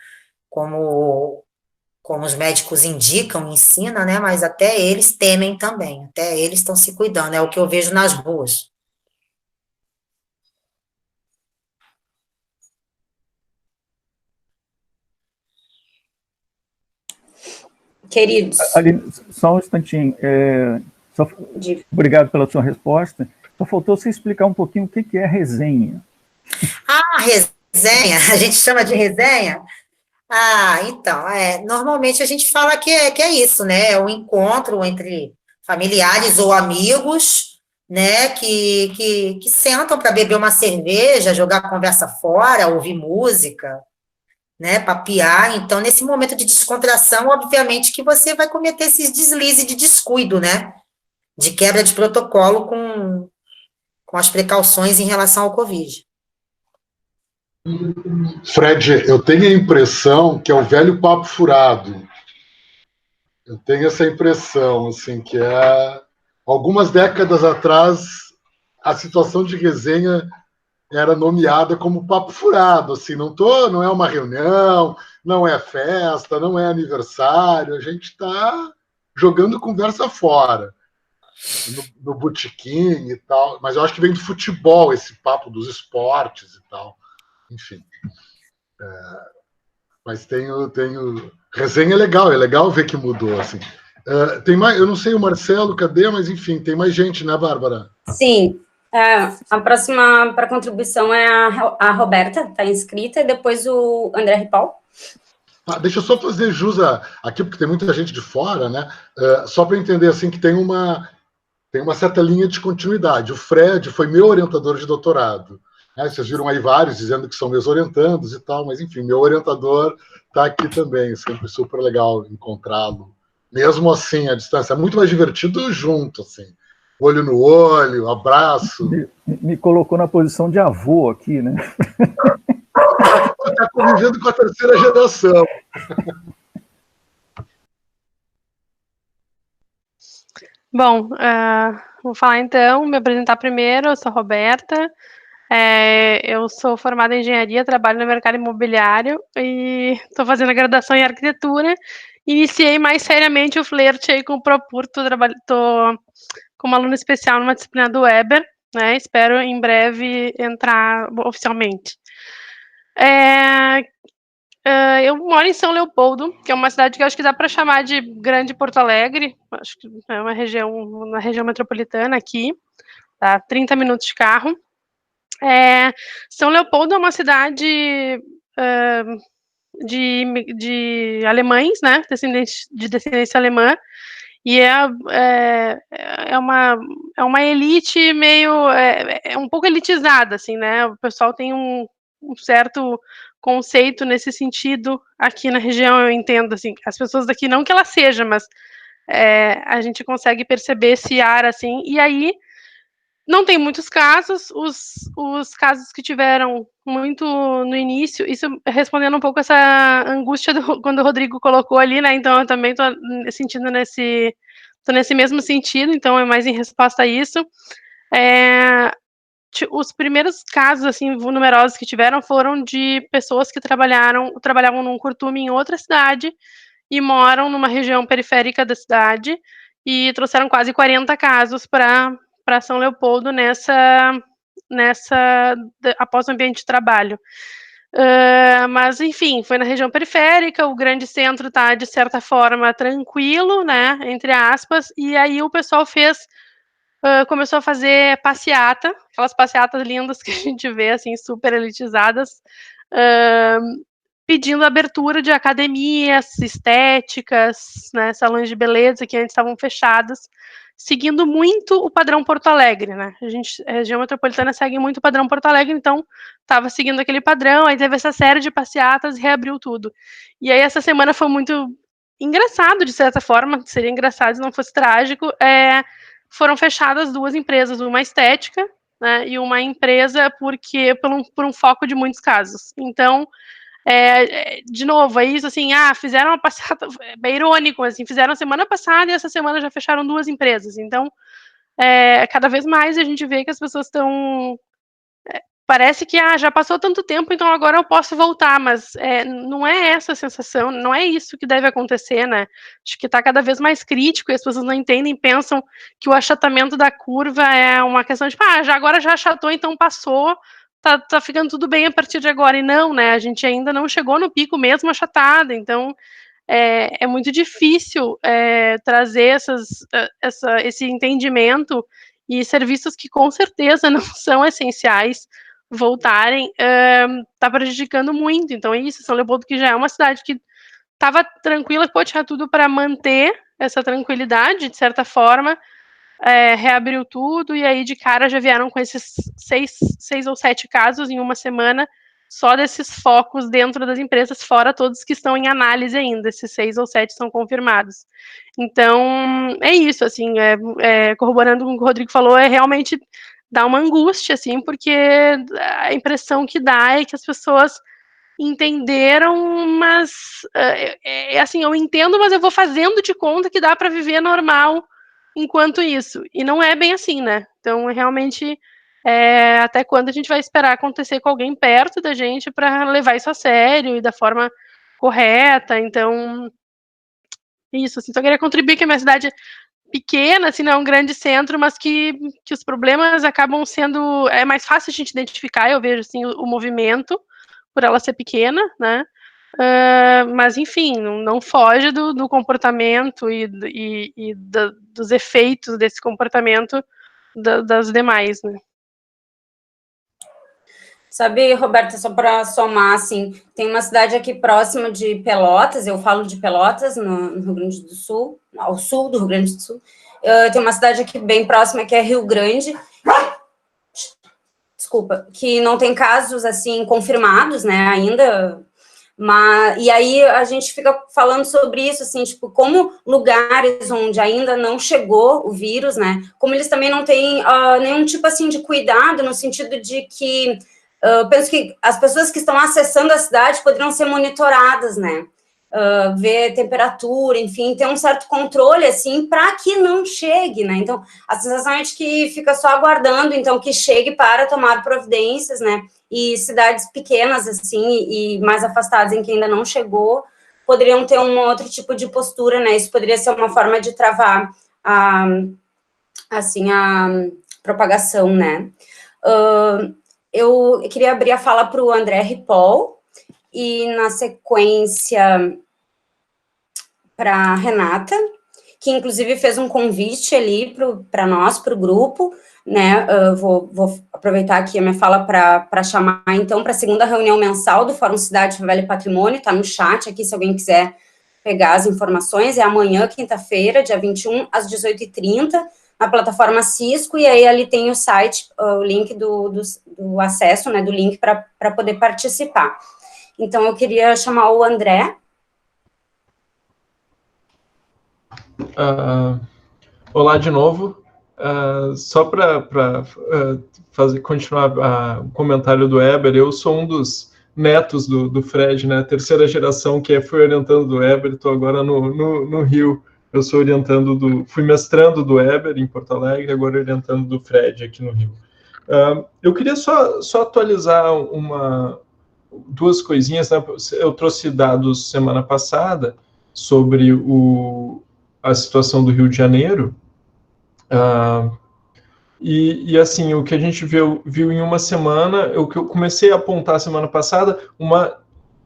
os médicos indicam, ensinam, né, mas até eles temem também, até eles estão se cuidando, é o que eu vejo nas ruas. Queridos. Aline, só um instantinho. Obrigado pela sua resposta. Só faltou você explicar um pouquinho o que é resenha. Resenha, a gente chama de resenha? Então, normalmente a gente fala que é isso, né? É um encontro entre familiares ou amigos, né? Que sentam para beber uma cerveja, jogar a conversa fora, ouvir música, né? Papear. Então, nesse momento de descontração, obviamente que você vai cometer esses deslizes de descuido, né? De quebra de protocolo com as precauções em relação ao Covid. Fred, eu tenho a impressão que é o velho papo furado. Eu tenho essa impressão, assim, que algumas décadas atrás a situação de resenha era nomeada como papo furado, assim, não é uma reunião, não é festa, não é aniversário, a gente está jogando conversa fora, no botequim e tal, mas eu acho que vem do futebol esse papo dos esportes e tal, enfim. Mas tenho resenha é legal ver que mudou, assim. Tem mais, eu não sei o Marcelo, cadê, mas enfim, tem mais gente, né, Bárbara? Sim, A próxima para contribuição é a Roberta, está inscrita, e depois o André Ripoll. Deixa eu só fazer jus aqui, porque tem muita gente de fora, né? Só para entender assim que tem uma certa linha de continuidade. O Fred foi meu orientador de doutorado. Né? Vocês viram aí vários dizendo que são meus orientandos e tal, mas enfim, meu orientador está aqui também. Sempre super legal encontrá-lo. Mesmo assim, à distância. É muito mais divertido junto, assim. Olho no olho, abraço. Me colocou na posição de avô aqui, né? Você está convivendo com a terceira geração. Bom, vou falar então, me apresentar primeiro. Eu sou Roberta, eu sou formada em engenharia, trabalho no mercado imobiliário e estou fazendo a graduação em arquitetura. Iniciei mais seriamente o flerte aí com o Propur, estou como aluna especial numa disciplina do Weber, né? Espero em breve entrar oficialmente. Eu moro em São Leopoldo, que é uma cidade que eu acho que dá para chamar de Grande Porto Alegre, acho que é uma região metropolitana aqui, tá? 30 minutos de carro. São Leopoldo é uma cidade de alemães, né? De descendência alemã, e é uma elite meio um pouco elitizada, assim, né? O pessoal tem um certo conceito nesse sentido aqui na região, eu entendo, assim, as pessoas daqui, não que ela seja, mas a gente consegue perceber esse ar, assim, e aí não tem muitos casos, os casos que tiveram muito no início, isso respondendo um pouco essa angústia quando o Rodrigo colocou ali, né, então eu também tô sentindo tô nesse mesmo sentido, então é mais em resposta a isso. Os primeiros casos, assim, numerosos que tiveram foram de pessoas que trabalhavam num curtume em outra cidade e moram numa região periférica da cidade e trouxeram quase 40 casos para São Leopoldo após o ambiente de trabalho. Mas, enfim, foi na região periférica, o grande centro está, de certa forma, tranquilo, né, entre aspas, e aí o pessoal começou a fazer passeata, aquelas passeatas lindas que a gente vê, assim, super elitizadas, pedindo abertura de academias, estéticas, né, salões de beleza que antes estavam fechados, seguindo muito o padrão Porto Alegre, né? A região metropolitana segue muito o padrão Porto Alegre, então estava seguindo aquele padrão, aí teve essa série de passeatas e reabriu tudo. E aí essa semana foi muito engraçado, de certa forma, seria engraçado se não fosse trágico, foram fechadas 2 empresas, uma estética, né, e uma empresa por um foco de muitos casos. Então, de novo, é isso, assim, fizeram uma passeata, é irônico, assim, fizeram semana passada e essa semana já fecharam 2 empresas. Então, cada vez mais a gente vê que as pessoas estão... parece que já passou tanto tempo, então agora eu posso voltar, mas não é essa a sensação, não é isso que deve acontecer, né? Acho que está cada vez mais crítico e as pessoas não entendem, pensam que o achatamento da curva é uma questão de, agora já achatou, então passou, tá ficando tudo bem a partir de agora, e não, né? A gente ainda não chegou no pico mesmo achatado, então é muito difícil trazer esse entendimento e serviços que com certeza não são essenciais voltarem, tá prejudicando muito. Então é isso, São Leopoldo, que já é uma cidade que estava tranquila, que tinha tudo para manter essa tranquilidade, de certa forma, reabriu tudo, e aí de cara já vieram com esses 6 ou 7 casos em uma semana, só desses focos dentro das empresas, fora todos que estão em análise ainda, esses 6 ou 7 são confirmados. Então, é isso, assim, corroborando com o que o Rodrigo falou, realmente dá uma angústia, assim, porque a impressão que dá é que as pessoas entenderam, mas, assim, eu entendo, mas eu vou fazendo de conta que dá para viver normal enquanto isso, e não é bem assim, né? Então, realmente, até quando a gente vai esperar acontecer com alguém perto da gente para levar isso a sério e da forma correta? Então, isso, assim, só queria contribuir que a minha cidade pequena, assim, não é um grande centro, mas que os problemas acabam sendo... É mais fácil a gente identificar, eu vejo, assim, o movimento, por ela ser pequena, né? Mas, enfim, não foge do comportamento e dos efeitos desse comportamento das demais, né? Sabe, Roberta, só para somar, assim, tem uma cidade aqui próxima de Pelotas, eu falo de Pelotas, no Rio Grande do Sul, ao sul do Rio Grande do Sul. Tem uma cidade aqui bem próxima, que é Rio Grande, desculpa, que não tem casos, assim, confirmados, né, ainda, e aí a gente fica falando sobre isso, assim, tipo, como lugares onde ainda não chegou o vírus, né, como eles também não têm nenhum tipo, assim, de cuidado, no sentido de que penso que as pessoas que estão acessando a cidade poderiam ser monitoradas, né, ver temperatura, enfim, ter um certo controle, assim, para que não chegue, né, então, a sensação é de que fica só aguardando, então, que chegue para tomar providências, né, e cidades pequenas, assim, e mais afastadas em que ainda não chegou, poderiam ter um outro tipo de postura, né, isso poderia ser uma forma de travar a propagação, né. Eu queria abrir a fala para o André Ripoll, e na sequência para a Renata, que inclusive fez um convite ali para nós, para o grupo, né, vou aproveitar aqui a minha fala para chamar, então, para a segunda reunião mensal do Fórum Cidade, Favela e Patrimônio, está no chat aqui, se alguém quiser pegar as informações, é amanhã, quinta-feira, dia 21, às 18h30, na plataforma Cisco, e aí ali tem o site, o link do acesso, né, do link para poder participar. Então, eu queria chamar o André. Olá de novo. Só para continuar o comentário do Eber, eu sou um dos netos do Fred, né, terceira geração que foi orientando do Eber, estou agora no Rio. Eu sou fui mestrando do Eber em Porto Alegre, agora orientando do Fred aqui no Rio. Eu queria só atualizar duas coisinhas, né? Eu trouxe dados semana passada sobre a situação do Rio de Janeiro, e assim, o que a gente viu em uma semana, o que eu comecei a apontar semana passada, uma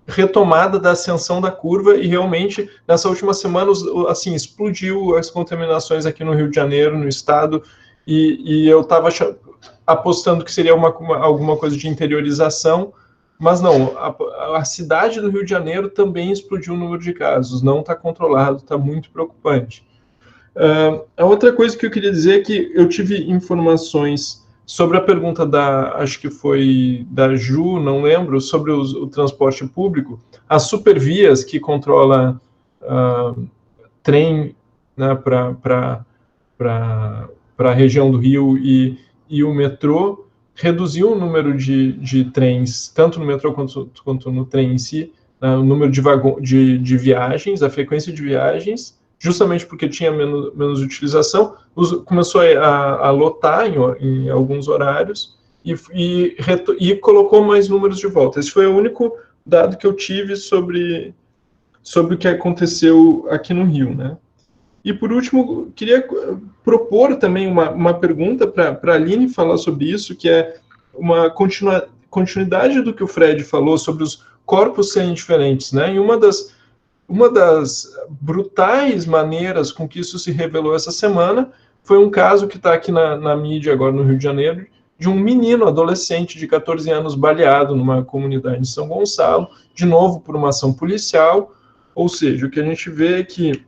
retomada da ascensão da curva, e realmente, nessa última semana, assim, explodiu as contaminações aqui no Rio de Janeiro, no estado, e eu estava apostando que seria alguma coisa de interiorização, mas não, a cidade do Rio de Janeiro também explodiu o número de casos, não está controlado, está muito preocupante. A outra coisa que eu queria dizer é que eu tive informações sobre a pergunta acho que foi da Ju, não lembro, sobre o transporte público, as supervias que controla trem, né, para a região do Rio e o metrô, reduziu o número de trens, tanto no metrô quanto no trem em si, o número de viagens, a frequência de viagens, justamente porque tinha menos utilização, começou a lotar em alguns horários e colocou mais números de volta. Esse foi o único dado que eu tive sobre o que aconteceu aqui no Rio, né? E, por último, queria propor também uma pergunta para a Aline falar sobre isso, que é uma continuidade do que o Fred falou sobre os corpos serem diferentes, né? E uma das brutais maneiras com que isso se revelou essa semana foi um caso que está aqui na mídia agora no Rio de Janeiro, de um menino adolescente de 14 anos baleado numa comunidade de São Gonçalo, de novo por uma ação policial. Ou seja, o que a gente vê é que,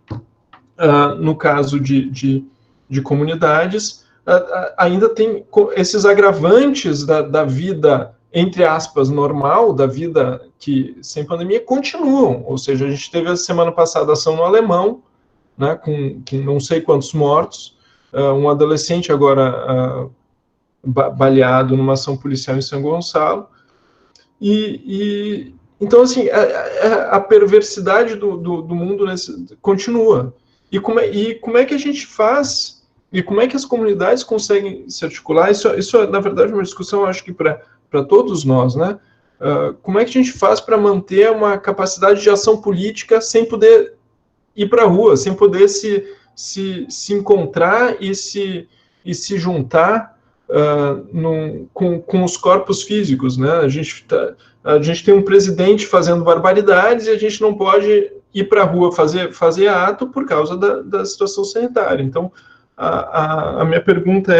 no caso de comunidades, ainda tem esses agravantes da vida, entre aspas, normal, da vida que sem pandemia, continuam. Ou seja, a gente teve a semana passada a ação no Alemão, né, com não sei quantos mortos, um adolescente agora baleado numa ação policial em São Gonçalo. Então, assim, a perversidade do mundo continua. E como é que a gente faz, e como é que as comunidades conseguem se articular? Isso na verdade, é uma discussão, acho que para todos nós, né? Como é que a gente faz para manter uma capacidade de ação política sem poder ir para a rua, sem poder se encontrar e se juntar com os corpos físicos, né? A gente tem um presidente fazendo barbaridades e a gente não pode ir para a rua fazer ato por causa da situação sanitária. Então, a minha pergunta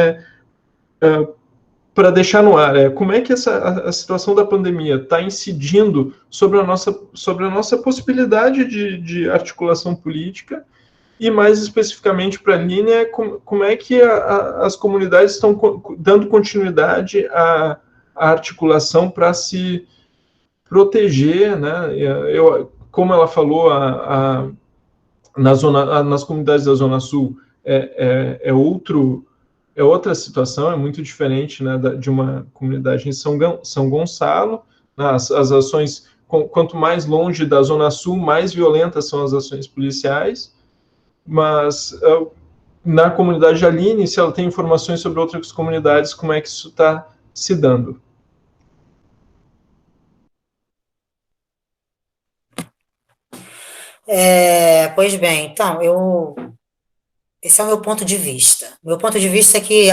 é, para deixar no ar, como é que a situação da pandemia está incidindo sobre a nossa possibilidade de articulação política, e mais especificamente para a Línia, como é que as comunidades estão dando continuidade à articulação para se proteger, né? Como ela falou, nas comunidades da Zona Sul é outra situação, é muito diferente, né, de uma comunidade em São Gonçalo. As ações, quanto mais longe da Zona Sul, mais violentas são as ações policiais, mas na comunidade de Aline, se ela tem informações sobre outras comunidades, como é que isso está se dando? Pois bem, então, esse é o meu ponto de vista. Meu ponto de vista é que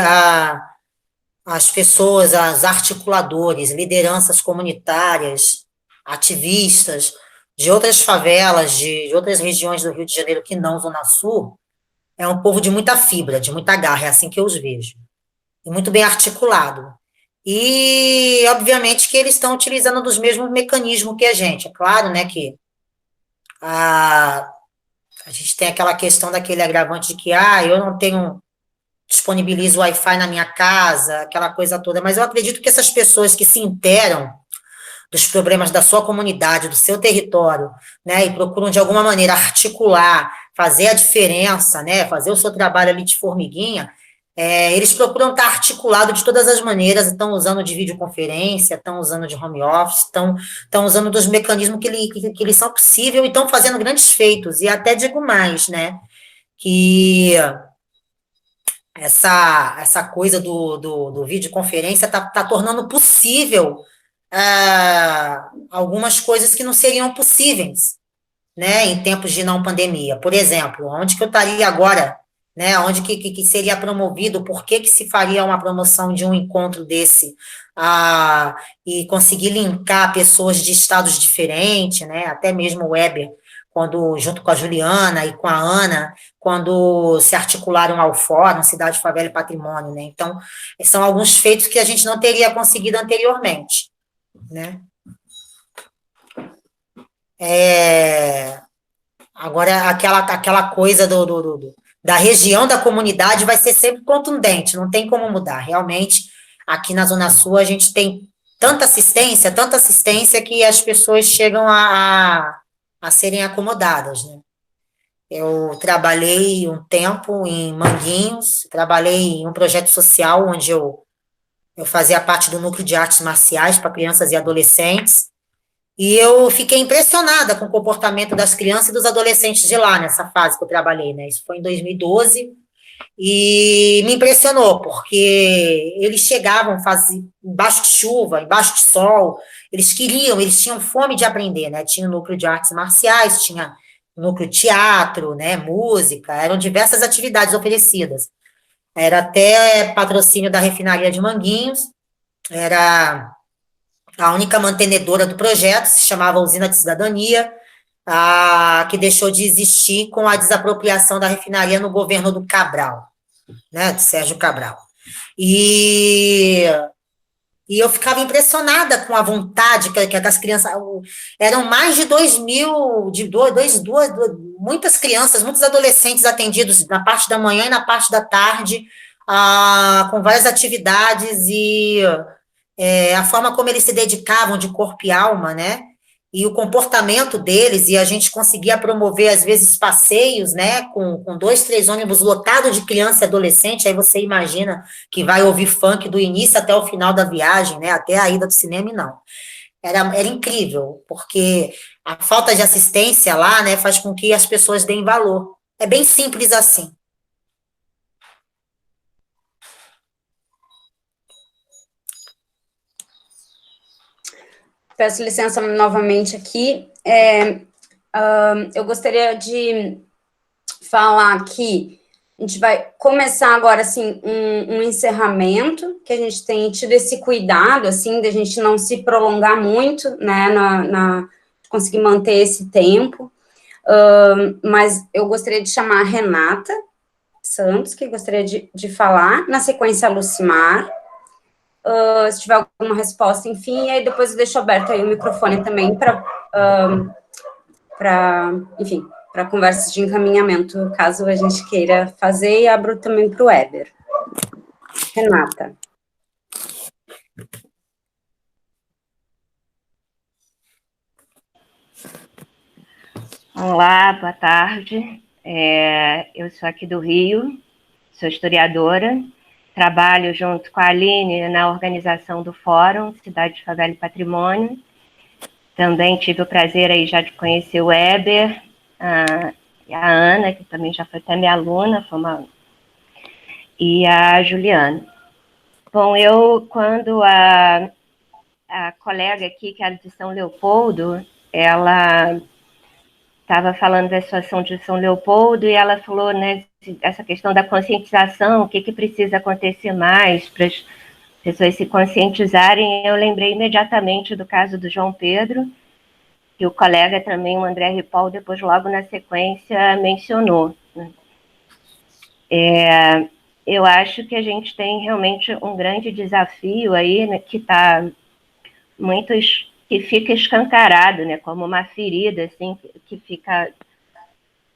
as pessoas, os articuladores, lideranças comunitárias, ativistas de outras favelas, de outras regiões do Rio de Janeiro que não Zona Sul, é um povo de muita fibra, de muita garra, é assim que eu os vejo. E muito bem articulado. E, obviamente, que eles estão utilizando dos mesmos mecanismos que a gente. É claro, né, que a gente tem aquela questão daquele agravante de que, eu não disponibilizo Wi-Fi na minha casa, aquela coisa toda, mas eu acredito que essas pessoas que se interam dos problemas da sua comunidade, do seu território, né, e procuram de alguma maneira articular, fazer a diferença, né, fazer o seu trabalho ali de formiguinha, eles procuram estar articulado de todas as maneiras, estão usando de videoconferência, estão usando de home office, estão usando dos mecanismos que eles são possíveis e estão fazendo grandes feitos, e até digo mais, né, que essa coisa do videoconferência está tornando possível algumas coisas que não seriam possíveis, né, em tempos de não pandemia. Por exemplo, onde que eu estaria agora, né, onde que seria promovido, por que se faria uma promoção de um encontro desse, e conseguir linkar pessoas de estados diferentes, né, até mesmo o Weber, quando, junto com a Juliana e com a Ana, quando se articularam ao Fórum Cidade, Favela e Patrimônio, né, então, são alguns feitos que a gente não teria conseguido anteriormente, né. Agora, aquela coisa da região da comunidade vai ser sempre contundente, não tem como mudar. Realmente, aqui na Zona Sul, a gente tem tanta assistência que as pessoas chegam a serem acomodadas, né? Eu trabalhei um tempo em Manguinhos, trabalhei em um projeto social onde eu fazia parte do núcleo de artes marciais para crianças e adolescentes, e eu fiquei impressionada com o comportamento das crianças e dos adolescentes de lá, nessa fase que eu trabalhei, né? Isso foi em 2012, e me impressionou, porque eles chegavam embaixo de chuva, embaixo de sol, eles tinham fome de aprender, né? Tinha o núcleo de artes marciais, tinha o núcleo de teatro, né? Música, eram diversas atividades oferecidas. Era até patrocínio da refinaria de Manguinhos, era a única mantenedora do projeto, se chamava Usina de Cidadania, que deixou de existir com a desapropriação da refinaria no governo do Cabral, né, do Sérgio Cabral. E eu ficava impressionada com a vontade que as crianças... Eram mais de 2.000, muitas crianças, muitos adolescentes atendidos na parte da manhã e na parte da tarde, com várias atividades, e a forma como eles se dedicavam de corpo e alma, né, e o comportamento deles, e a gente conseguia promover, às vezes, passeios, né, com 2, 3 ônibus lotados de criança e adolescente, aí você imagina que vai ouvir funk do início até o final da viagem, né, até a ida do cinema, e não. Era incrível, porque a falta de assistência lá, né, faz com que as pessoas deem valor. É bem simples assim. Peço licença novamente aqui. Eu gostaria de falar que a gente vai começar agora, assim, um encerramento, que a gente tem tido esse cuidado, assim, de a gente não se prolongar muito, né, conseguir manter esse tempo, mas eu gostaria de chamar a Renata Santos, que gostaria de falar, na sequência a Lucimar, se tiver alguma resposta, enfim, e aí depois eu deixo aberto aí o microfone também para enfim, para conversas de encaminhamento, caso a gente queira fazer, e abro também para o Weber. Renata. Olá, boa tarde. Eu sou aqui do Rio, sou historiadora, trabalho junto com a Aline na organização do Fórum Cidade, Favela e Patrimônio. Também tive o prazer aí já de conhecer o Weber, a Ana, que também já foi até minha aluna, e a Juliana. Bom, quando a colega aqui, que era de São Leopoldo, ela estava falando da situação de São Leopoldo, e ela falou, né, essa questão da conscientização, o que precisa acontecer mais para as pessoas se conscientizarem. Eu lembrei imediatamente do caso do João Pedro, que o colega também, o André Ripoll, depois logo na sequência mencionou, né? Eu acho que a gente tem realmente um grande desafio aí, né, que fica escancarado, né, como uma ferida, assim, que fica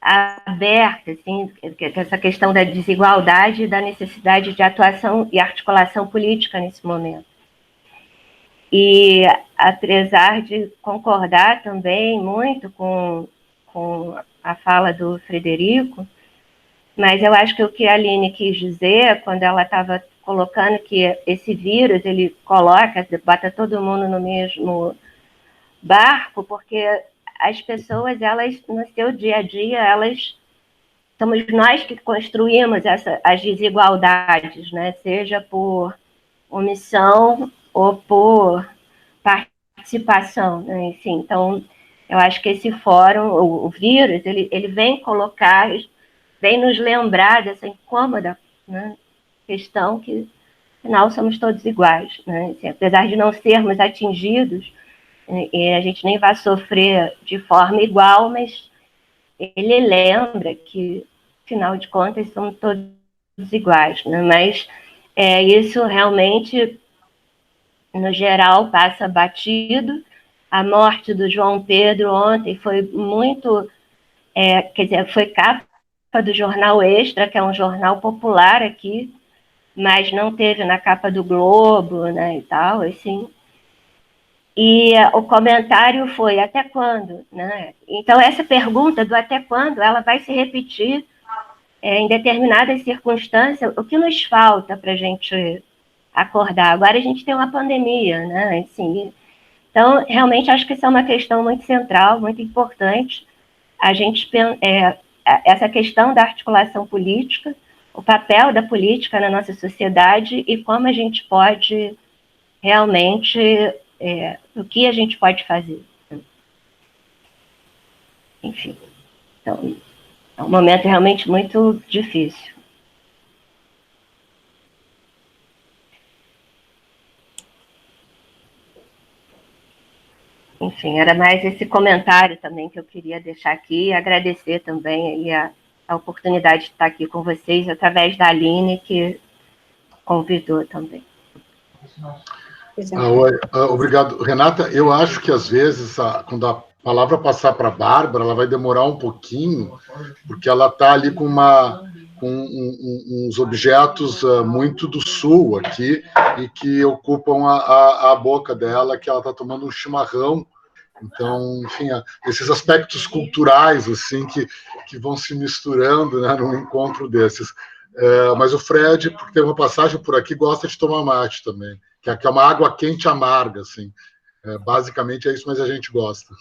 aberta, assim, essa questão da desigualdade e da necessidade de atuação e articulação política nesse momento. E, apesar de concordar também muito com a fala do Frederico, mas eu acho que o que a Aline quis dizer, quando ela estava colocando que esse vírus, ele bota todo mundo no mesmo barco, porque as pessoas, elas, no seu dia a dia, somos nós que construímos as desigualdades, né? Seja por omissão ou por participação, né? Enfim, então, eu acho que esse fórum, o vírus, ele vem nos lembrar dessa incômoda, né, questão que, afinal, somos todos iguais, né? Assim, apesar de não sermos atingidos, e a gente nem vai sofrer de forma igual, mas ele lembra que, afinal de contas, somos todos iguais, né? Mas isso realmente, no geral, passa batido. A morte do João Pedro ontem foi muito, foi capa do Jornal Extra, que é um jornal popular aqui, mas não teve na capa do Globo, né, e tal, assim. E o comentário foi, até quando? Né? Então, essa pergunta do até quando, ela vai se repetir em determinadas circunstâncias. O que nos falta para a gente acordar? Agora a gente tem uma pandemia, né? Assim, então, realmente, acho que isso é uma questão muito central, muito importante. Essa questão da articulação política, o papel da política na nossa sociedade e como a gente pode realmente, o que a gente pode fazer. Enfim, então, é um momento realmente muito difícil. Enfim, era mais esse comentário também que eu queria deixar aqui, e agradecer também aí a oportunidade de estar aqui com vocês, através da Aline, que convidou também. Obrigado. Renata, eu acho que às vezes, quando a palavra passar para a Bárbara, ela vai demorar um pouquinho, porque ela está ali com uns objetos muito do sul aqui, e que ocupam a boca dela, que ela está tomando um chimarrão. Então, enfim, esses aspectos culturais assim que vão se misturando, né, num encontro desses. Mas o Fred, porque tem uma passagem por aqui, gosta de tomar mate também, que é uma água quente amarga, assim. Basicamente é isso, mas a gente gosta.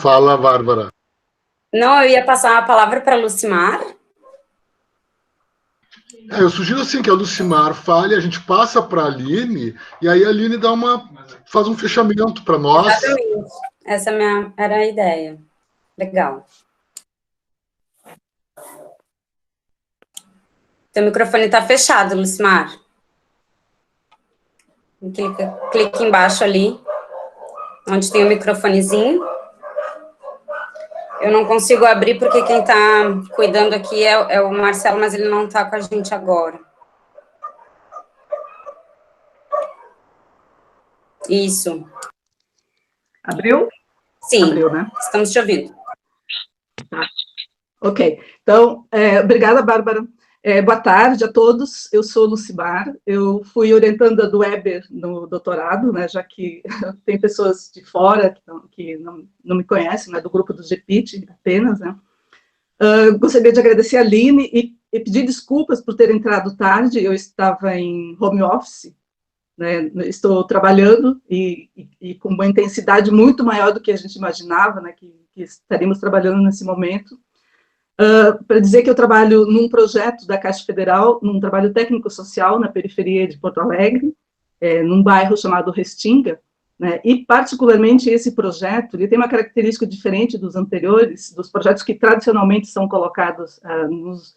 Fala, Bárbara. Não, eu ia passar a palavra para a Lucimar. Eu sugiro assim que a Lucimar fale, a gente passa para a Aline, e aí a Aline faz um fechamento para nós. Exatamente. Essa era a ideia. Legal. Seu microfone está fechado, Lucimar. Clica embaixo ali, onde tem o microfonezinho. Eu não consigo abrir porque quem está cuidando aqui é o Marcelo, mas ele não está com a gente agora. Isso. Abriu? Sim, Abriu, né? Estamos te ouvindo. Tá. Ok. Então, obrigada, Bárbara. Boa tarde a todos. Eu sou Lucimar. Eu fui orientanda do Weber no doutorado, né, já que tem pessoas de fora que não me conhecem, né, do grupo do GPIT apenas, né. Gostaria de agradecer a Aline e pedir desculpas por ter entrado tarde. Eu estava em home office, né, estou trabalhando e com uma intensidade muito maior do que a gente imaginava, né, que estaríamos trabalhando nesse momento. Para dizer que eu trabalho num projeto da Caixa Federal, num trabalho técnico-social na periferia de Porto Alegre, num bairro chamado Restinga, né, e particularmente esse projeto, ele tem uma característica diferente dos anteriores, dos projetos que tradicionalmente são colocados nos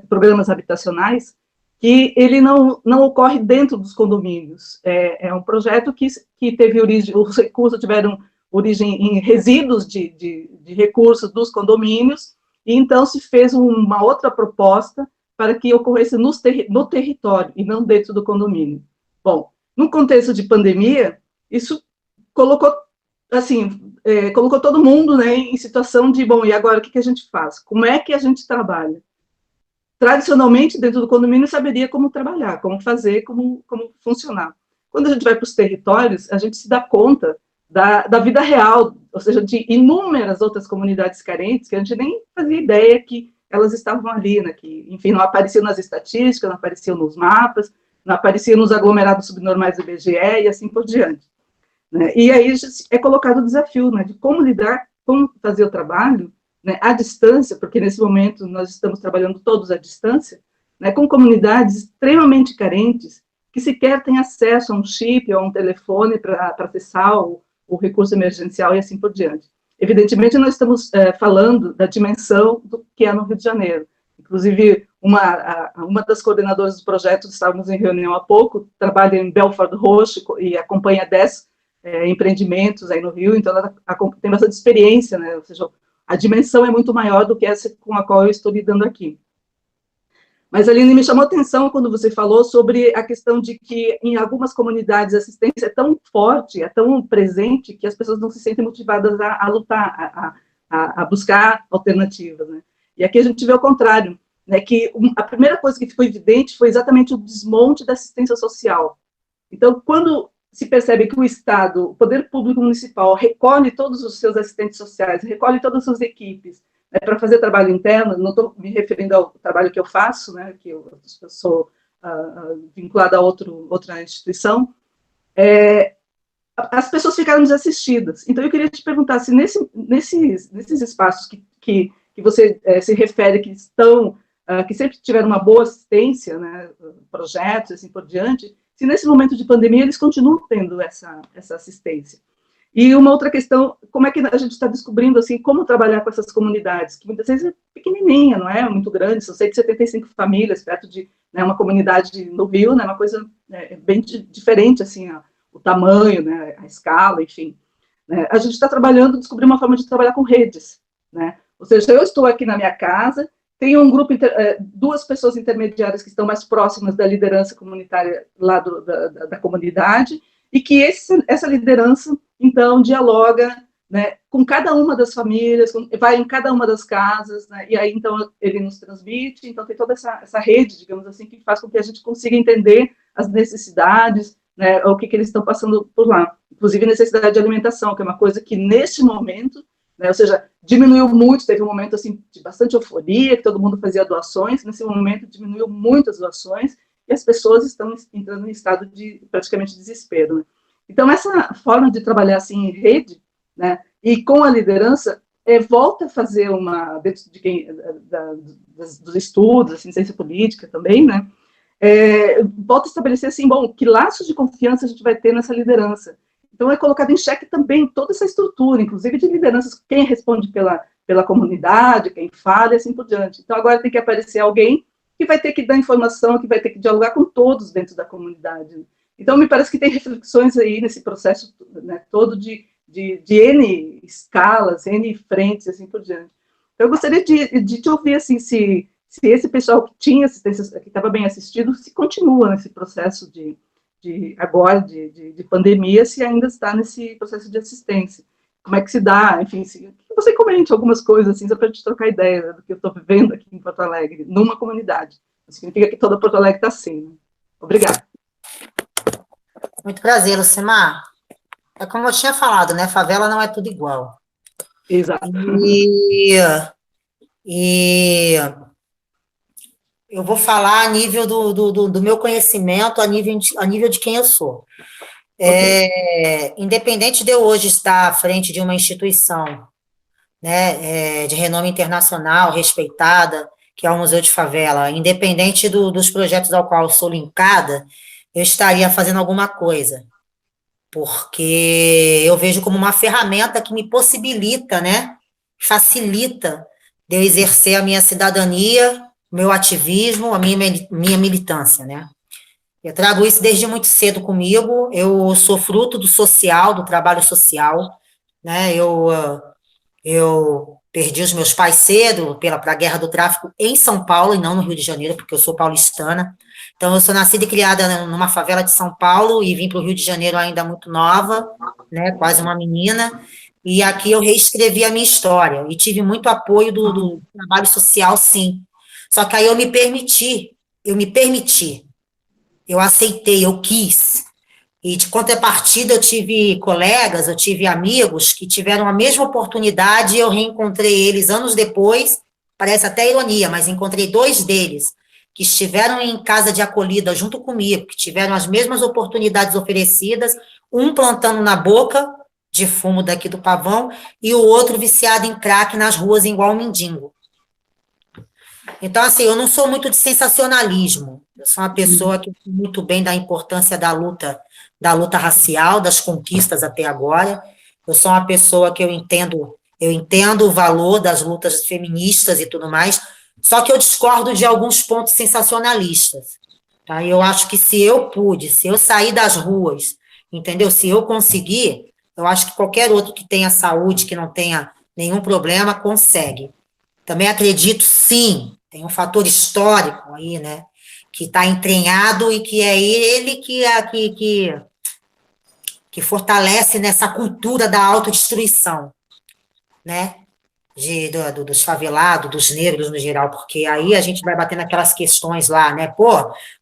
programas habitacionais, que ele não ocorre dentro dos condomínios. É um projeto que teve origem, os recursos tiveram origem em resíduos de recursos dos condomínios, e então se fez uma outra proposta para que ocorresse no território e não dentro do condomínio. Bom, no contexto de pandemia, isso colocou, assim, colocou todo mundo, né, em situação de, bom, e agora o que a gente faz? Como é que a gente trabalha? Tradicionalmente, dentro do condomínio, saberia como trabalhar, como fazer, como funcionar. Quando a gente vai para os territórios, a gente se dá conta da vida real, ou seja, de inúmeras outras comunidades carentes que a gente nem fazia ideia que elas estavam ali, né, que, enfim, não apareciam nas estatísticas, não apareciam nos mapas, não apareciam nos aglomerados subnormais do IBGE e assim por diante, né. E aí é colocado o desafio, né, de como lidar, como fazer o trabalho, né, à distância, porque nesse momento nós estamos trabalhando todos à distância, né, com comunidades extremamente carentes, que sequer têm acesso a um chip ou a um telefone para acessar o recurso emergencial e assim por diante. Evidentemente, nós estamos falando da dimensão do que é no Rio de Janeiro. Inclusive, uma das coordenadoras do projeto, estávamos em reunião há pouco, trabalha em Belford Roxo e acompanha 10 empreendimentos aí no Rio, então ela tem bastante experiência, né, ou seja, a dimensão é muito maior do que essa com a qual eu estou lidando aqui. Mas, Aline, me chamou a atenção quando você falou sobre a questão de que em algumas comunidades a assistência é tão forte, é tão presente, que as pessoas não se sentem motivadas a lutar, a buscar alternativas, né? E aqui a gente vê o contrário, né, que a primeira coisa que ficou evidente foi exatamente o desmonte da assistência social. Então, quando se percebe que o Estado, o poder público municipal, recolhe todos os seus assistentes sociais, recolhe todas as suas equipes, né, para fazer trabalho interno, não estou me referindo ao trabalho que eu faço, né, que eu sou vinculada a outra instituição, as pessoas ficaram desassistidas. Então, eu queria te perguntar se nesses espaços que você se refere, que sempre tiveram uma boa assistência, né, projetos, assim por diante, se nesse momento de pandemia eles continuam tendo essa assistência. E uma outra questão, como é que a gente está descobrindo, assim, como trabalhar com essas comunidades, que muitas vezes é pequenininha, não é muito grande, são 175 famílias, perto de, né, uma comunidade no Rio, né, uma coisa bem diferente, assim, o tamanho, né, a escala, enfim. Né, a gente está trabalhando, descobrindo uma forma de trabalhar com redes, né, ou seja, eu estou aqui na minha casa, tem um grupo, 2 pessoas intermediárias que estão mais próximas da liderança comunitária lá da comunidade, e que essa liderança, então, dialoga, né, com cada uma das famílias, vai em cada uma das casas, né, e aí, então, ele nos transmite, então tem toda essa rede, digamos assim, que faz com que a gente consiga entender as necessidades, né, o que eles estão passando por lá, inclusive necessidade de alimentação, que é uma coisa que, neste momento, né, ou seja, diminuiu muito, teve um momento, assim, de bastante euforia, que todo mundo fazia doações, nesse momento diminuiu muito as doações, e as pessoas estão entrando em estado de, praticamente, desespero, né. Então, essa forma de trabalhar, assim, em rede, né, e com a liderança, volta a fazer dentro de dos estudos, assim, ciência política também, né, volta a estabelecer, assim, bom, que laços de confiança a gente vai ter nessa liderança. Então, é colocado em xeque também toda essa estrutura, inclusive de lideranças, quem responde pela comunidade, quem fala e assim por diante. Então, agora tem que aparecer alguém que vai ter que dar informação, que vai ter que dialogar com todos dentro da comunidade. Então, me parece que tem reflexões aí nesse processo, né, todo de N escalas, N frentes, assim por diante. Eu gostaria de te ouvir, assim, se esse pessoal que tinha assistência, que estava bem assistido, se continua nesse processo de agora de pandemia, se ainda está nesse processo de assistência. Como é que se dá, enfim, que você comente algumas coisas, assim, só para a gente trocar ideia do que eu estou vivendo aqui em Porto Alegre, numa comunidade. Não significa que toda Porto Alegre está assim, né? Obrigada. Muito prazer, Lucimar. É como eu tinha falado, né? Favela não é tudo igual. Exato. E eu vou falar a nível do meu conhecimento, a nível de quem eu sou. Independente de eu hoje estar à frente de uma instituição, né, de renome internacional, respeitada, que é o Museu de Favela, independente dos projetos ao qual eu sou linkada, eu estaria fazendo alguma coisa, porque eu vejo como uma ferramenta que me possibilita, né, facilita de eu exercer a minha cidadania, meu ativismo, a minha militância, né. Eu trago isso desde muito cedo comigo, eu sou fruto do social, do trabalho social, né, eu perdi os meus pais cedo para a guerra do tráfico em São Paulo e não no Rio de Janeiro, porque eu sou paulistana. Então, eu sou nascida e criada numa favela de São Paulo e vim para o Rio de Janeiro ainda muito nova, né, quase uma menina, e aqui eu reescrevi a minha história, e tive muito apoio do trabalho social, sim. Só que aí eu me permiti, eu aceitei, eu quis. E de contrapartida, eu tive colegas, eu tive amigos que tiveram a mesma oportunidade e eu reencontrei eles anos depois, parece até ironia, mas encontrei 2 deles que estiveram em casa de acolhida junto comigo, que tiveram as mesmas oportunidades oferecidas, um plantando na boca de fumo daqui do Pavão e o outro viciado em crack nas ruas igual um mendigo. Então, assim, eu não sou muito de sensacionalismo, eu sou uma pessoa que sei muito bem da importância da luta racial, das conquistas até agora, eu sou uma pessoa que eu entendo o valor das lutas feministas e tudo mais, só que eu discordo de alguns pontos sensacionalistas, tá? Eu acho que se eu sair das ruas, entendeu? Se eu conseguir, eu acho que qualquer outro que tenha saúde, que não tenha nenhum problema, consegue. Também acredito, sim, tem um fator histórico aí, né, que está entranhado e que é ele que fortalece nessa cultura da autodestruição, né, dos favelados, dos negros no geral, porque aí a gente vai bater naquelas questões lá, né,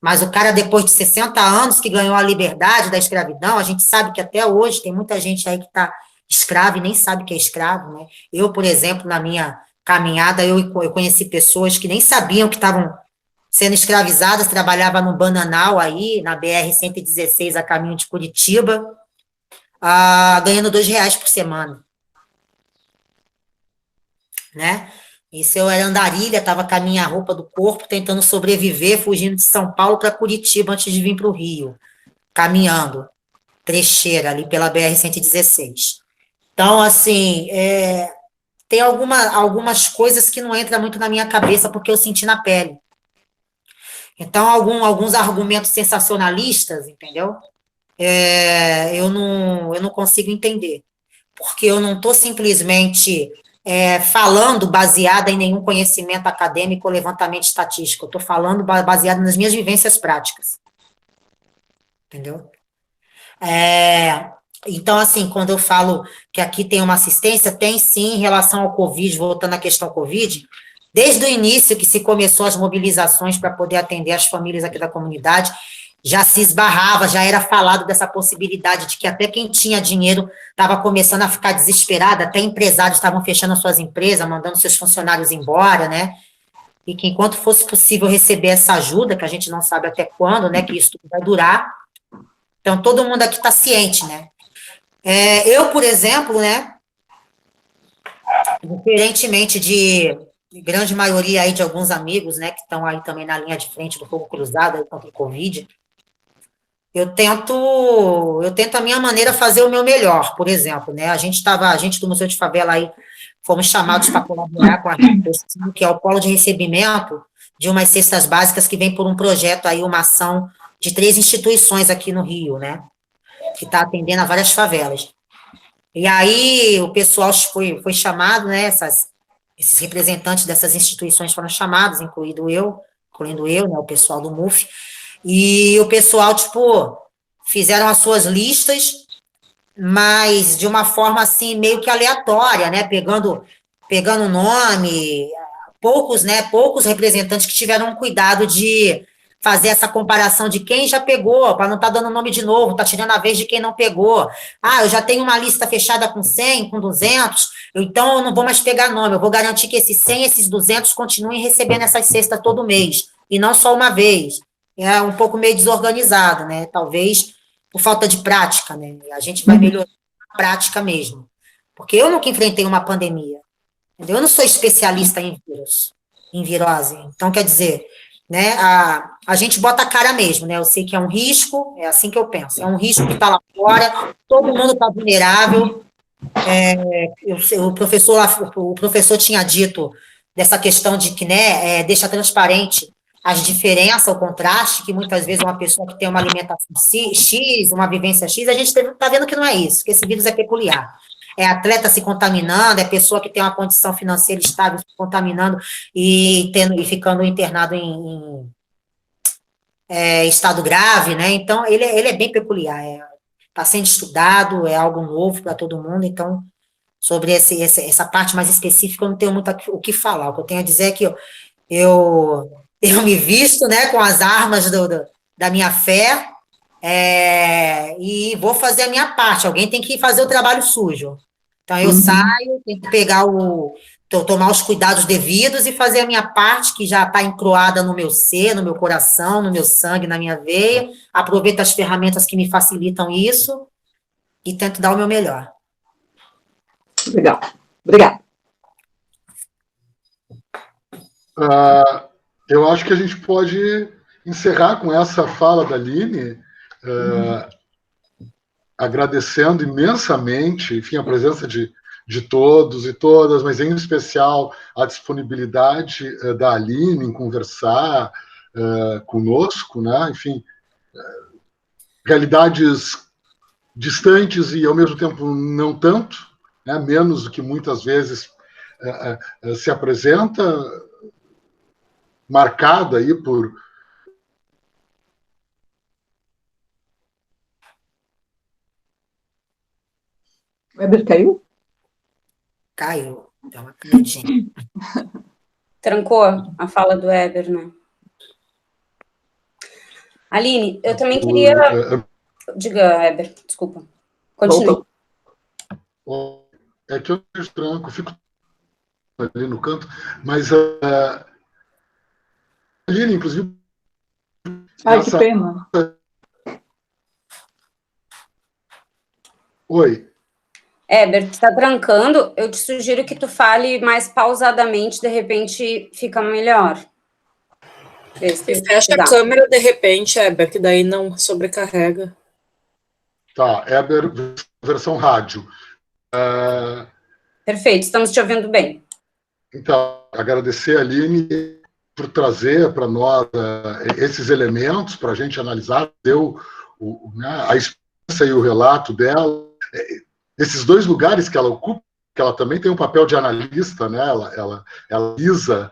mas o cara depois de 60 anos que ganhou a liberdade da escravidão, a gente sabe que até hoje tem muita gente aí que está escravo e nem sabe que é escravo, né, eu, por exemplo, na minha caminhada, eu conheci pessoas que nem sabiam que estavam sendo escravizadas, trabalhava no Bananal aí, na BR-116, a caminho de Curitiba, ganhando R$2 por semana, né? Isso eu era andarilha, estava com a minha roupa do corpo, tentando sobreviver, fugindo de São Paulo para Curitiba antes de vir para o Rio, caminhando, trecheira ali pela BR-116. Então, assim, tem algumas coisas que não entram muito na minha cabeça, porque eu senti na pele. Então, alguns argumentos sensacionalistas, entendeu? Eu não consigo entender, porque eu não estou simplesmente falando baseada em nenhum conhecimento acadêmico ou levantamento estatístico, eu estou falando baseado nas minhas vivências práticas, entendeu? Então, assim, quando eu falo que aqui tem uma assistência, tem sim em relação ao Covid, voltando à questão Covid, desde o início que se começou as mobilizações para poder atender as famílias aqui da comunidade, já se esbarrava, já era falado dessa possibilidade de que até quem tinha dinheiro estava começando a ficar desesperado, até empresários estavam fechando suas empresas, mandando seus funcionários embora, né, e que enquanto fosse possível receber essa ajuda, que a gente não sabe até quando, né, que isso vai durar, então todo mundo aqui está ciente, né. Eu, por exemplo, né, diferentemente de grande maioria aí de alguns amigos, né, que estão aí também na linha de frente do fogo cruzado aí contra o Covid, eu tento a minha maneira fazer o meu melhor, por exemplo, né, a gente do Museu de Favela aí, fomos chamados para colaborar com a REPOSTINHO, que é o polo de recebimento de umas cestas básicas que vem por um projeto aí, uma ação de 3 instituições aqui no Rio, né, que está atendendo a várias favelas. E aí o pessoal foi chamado, né, esses representantes dessas instituições foram chamados, incluindo eu, né, o pessoal do MUF, e o pessoal, tipo, fizeram as suas listas, mas de uma forma assim meio que aleatória, né? Pegando nome, poucos representantes que tiveram cuidado de fazer essa comparação de quem já pegou, para não estar dando nome de novo, está tirando a vez de quem não pegou. Eu já tenho uma lista fechada com 100, com 200, então eu não vou mais pegar nome, eu vou garantir que esses 100, esses 200 continuem recebendo essas cestas todo mês, e não só uma vez. É um pouco meio desorganizado, né? Talvez por falta de prática, né? A gente vai melhorar a prática mesmo. Porque eu nunca enfrentei uma pandemia. Entendeu? Eu não sou especialista em vírus, em virose. Então, quer dizer, né, a gente bota a cara mesmo, né? Eu sei que é um risco, é assim que eu penso. É um risco que está lá fora, todo mundo está vulnerável. O professor tinha dito dessa questão de que, né, deixa transparente as diferenças, o contraste, que muitas vezes uma pessoa que tem uma alimentação X, uma vivência X, a gente está vendo que não é isso, que esse vírus é peculiar. É atleta se contaminando, é pessoa que tem uma condição financeira estável se contaminando e ficando internado em estado grave, né? Então, ele é bem peculiar, está sendo estudado, é algo novo para todo mundo, então, sobre essa parte mais específica, eu não tenho muito o que falar. O que eu tenho a dizer é que eu me visto, né, com as armas da minha fé, e vou fazer a minha parte. Alguém tem que fazer o trabalho sujo. Então, eu saio, tenho que tomar os cuidados devidos e fazer a minha parte, que já está encruada no meu ser, no meu coração, no meu sangue, na minha veia. Aproveito as ferramentas que me facilitam isso e tento dar o meu melhor. Legal. Obrigada. Eu acho que a gente pode encerrar com essa fala da Aline, agradecendo imensamente, enfim, a presença de todos e todas, mas em especial a disponibilidade da Aline em conversar conosco, né? Enfim, realidades distantes e, ao mesmo tempo, não tanto, né? Menos do que muitas vezes se apresenta, marcada aí por... O Weber caiu? Caiu. Dá uma caidinha. Trancou a fala do Weber, né? Aline, eu também queria... Diga, Weber, desculpa. Continue. É que eu tranco, fico ali no canto, mas Aline, inclusive... Ai, que pena. Oi. Weber, tu está trancando, eu te sugiro que tu fale mais pausadamente, de repente fica melhor. E fecha a câmera de repente, Weber, que daí não sobrecarrega. Tá, Weber, versão rádio. Perfeito, estamos te ouvindo bem. Então, agradecer a Aline por trazer para nós esses elementos para a gente analisar, deu a experiência e o relato dela. Esses dois lugares que ela ocupa, que ela também tem um papel de analista, né? Ela analisa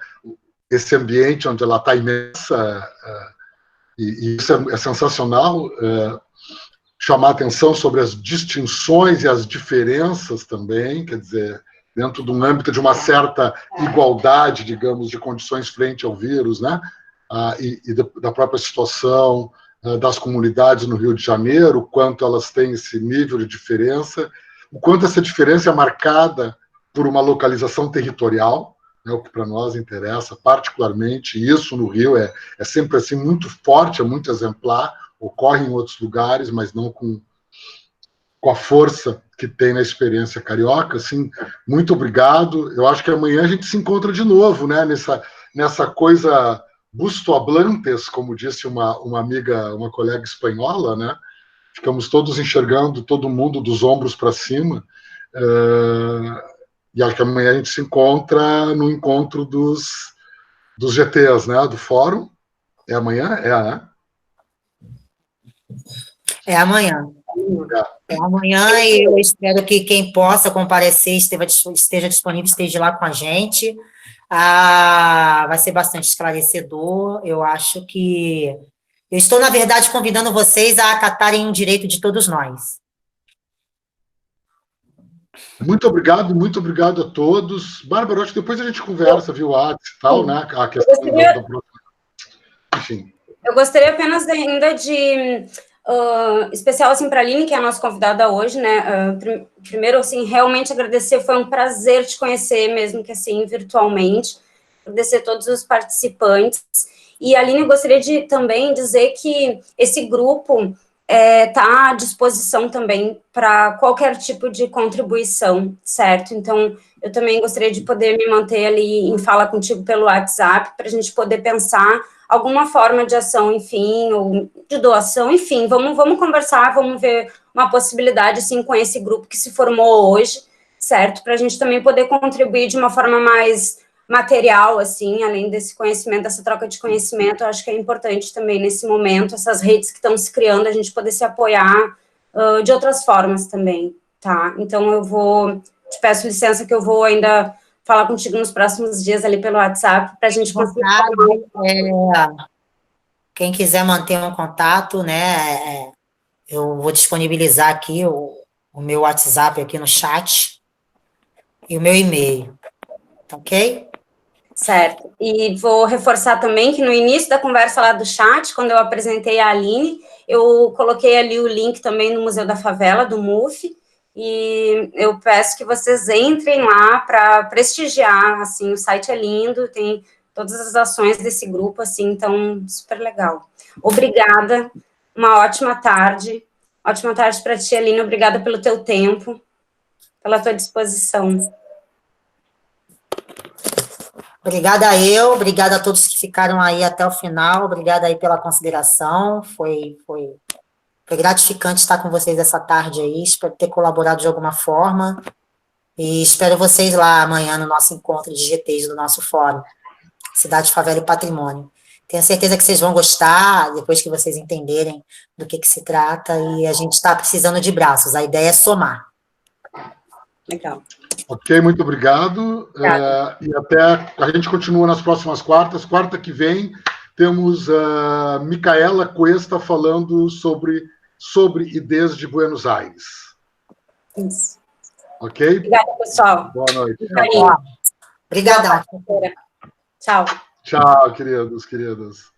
esse ambiente onde ela está imersa, e isso é sensacional, chamar atenção sobre as distinções e as diferenças também, quer dizer, dentro de um âmbito de uma certa igualdade, digamos, de condições frente ao vírus, né? E da própria situação das comunidades no Rio de Janeiro, o quanto elas têm esse nível de diferença, o quanto essa diferença é marcada por uma localização territorial, né, o que para nós interessa particularmente, e isso no Rio é sempre assim muito forte, é muito exemplar, ocorre em outros lugares, mas não com a força que tem na experiência carioca. Assim, muito obrigado. Eu acho que amanhã a gente se encontra de novo, né, nessa coisa busto hablantes, como disse uma amiga, uma colega espanhola, né? Ficamos todos enxergando todo mundo dos ombros para cima. E acho que amanhã a gente se encontra no encontro dos GTs, né? Do fórum. É amanhã? Né? É amanhã. É amanhã, e eu espero que quem possa comparecer esteja disponível, esteja lá com a gente. Vai ser bastante esclarecedor. Eu acho que Eu estou, na verdade, convidando vocês a acatarem um direito de todos nós. Muito obrigado a todos. Bárbara, acho que depois a gente conversa, viu, e tal, né? A questão enfim. Eu gostaria apenas ainda de especial assim para a Aline, que é a nossa convidada hoje, né? Primeiro, assim, realmente agradecer, foi um prazer te conhecer, mesmo que assim virtualmente. Agradecer a todos os participantes. E, Aline, eu gostaria de também dizer que esse grupo está à disposição também para qualquer tipo de contribuição, certo? Então, eu também gostaria de poder me manter ali em fala contigo pelo WhatsApp, para a gente poder pensar alguma forma de ação, enfim, ou de doação, enfim, vamos conversar, vamos ver uma possibilidade, assim, com esse grupo que se formou hoje, certo? Para a gente também poder contribuir de uma forma mais material, assim, além desse conhecimento, dessa troca de conhecimento, eu acho que é importante também, nesse momento, essas redes que estão se criando, a gente poder se apoiar de outras formas também, tá? Então, te peço licença que eu vou ainda falar contigo nos próximos dias ali pelo WhatsApp, para a gente conseguir falar. Quem quiser manter um contato, né, eu vou disponibilizar aqui o meu WhatsApp aqui no chat e o meu e-mail, tá ok? Certo. E vou reforçar também que no início da conversa lá do chat, quando eu apresentei a Aline, eu coloquei ali o link também no Museu da Favela, do MUF, e eu peço que vocês entrem lá para prestigiar, assim, o site é lindo, tem todas as ações desse grupo, assim, então, super legal. Obrigada, uma ótima tarde para ti, Aline, obrigada pelo teu tempo, pela tua disposição. Obrigada obrigada a todos que ficaram aí até o final, obrigada aí pela consideração, foi gratificante estar com vocês essa tarde aí, espero ter colaborado de alguma forma, e espero vocês lá amanhã no nosso encontro de GTs do nosso fórum, Cidade, Favela e Patrimônio. Tenho certeza que vocês vão gostar, depois que vocês entenderem do que se trata, e a gente está precisando de braços, a ideia é somar. Legal. Ok, muito obrigado. E até a gente continua nas próximas quartas. Quarta que vem temos a Micaela Cuesta falando sobre e desde Buenos Aires. Isso. Ok? Obrigada, pessoal. Boa noite. Obrigada. Tchau. Tchau, queridos.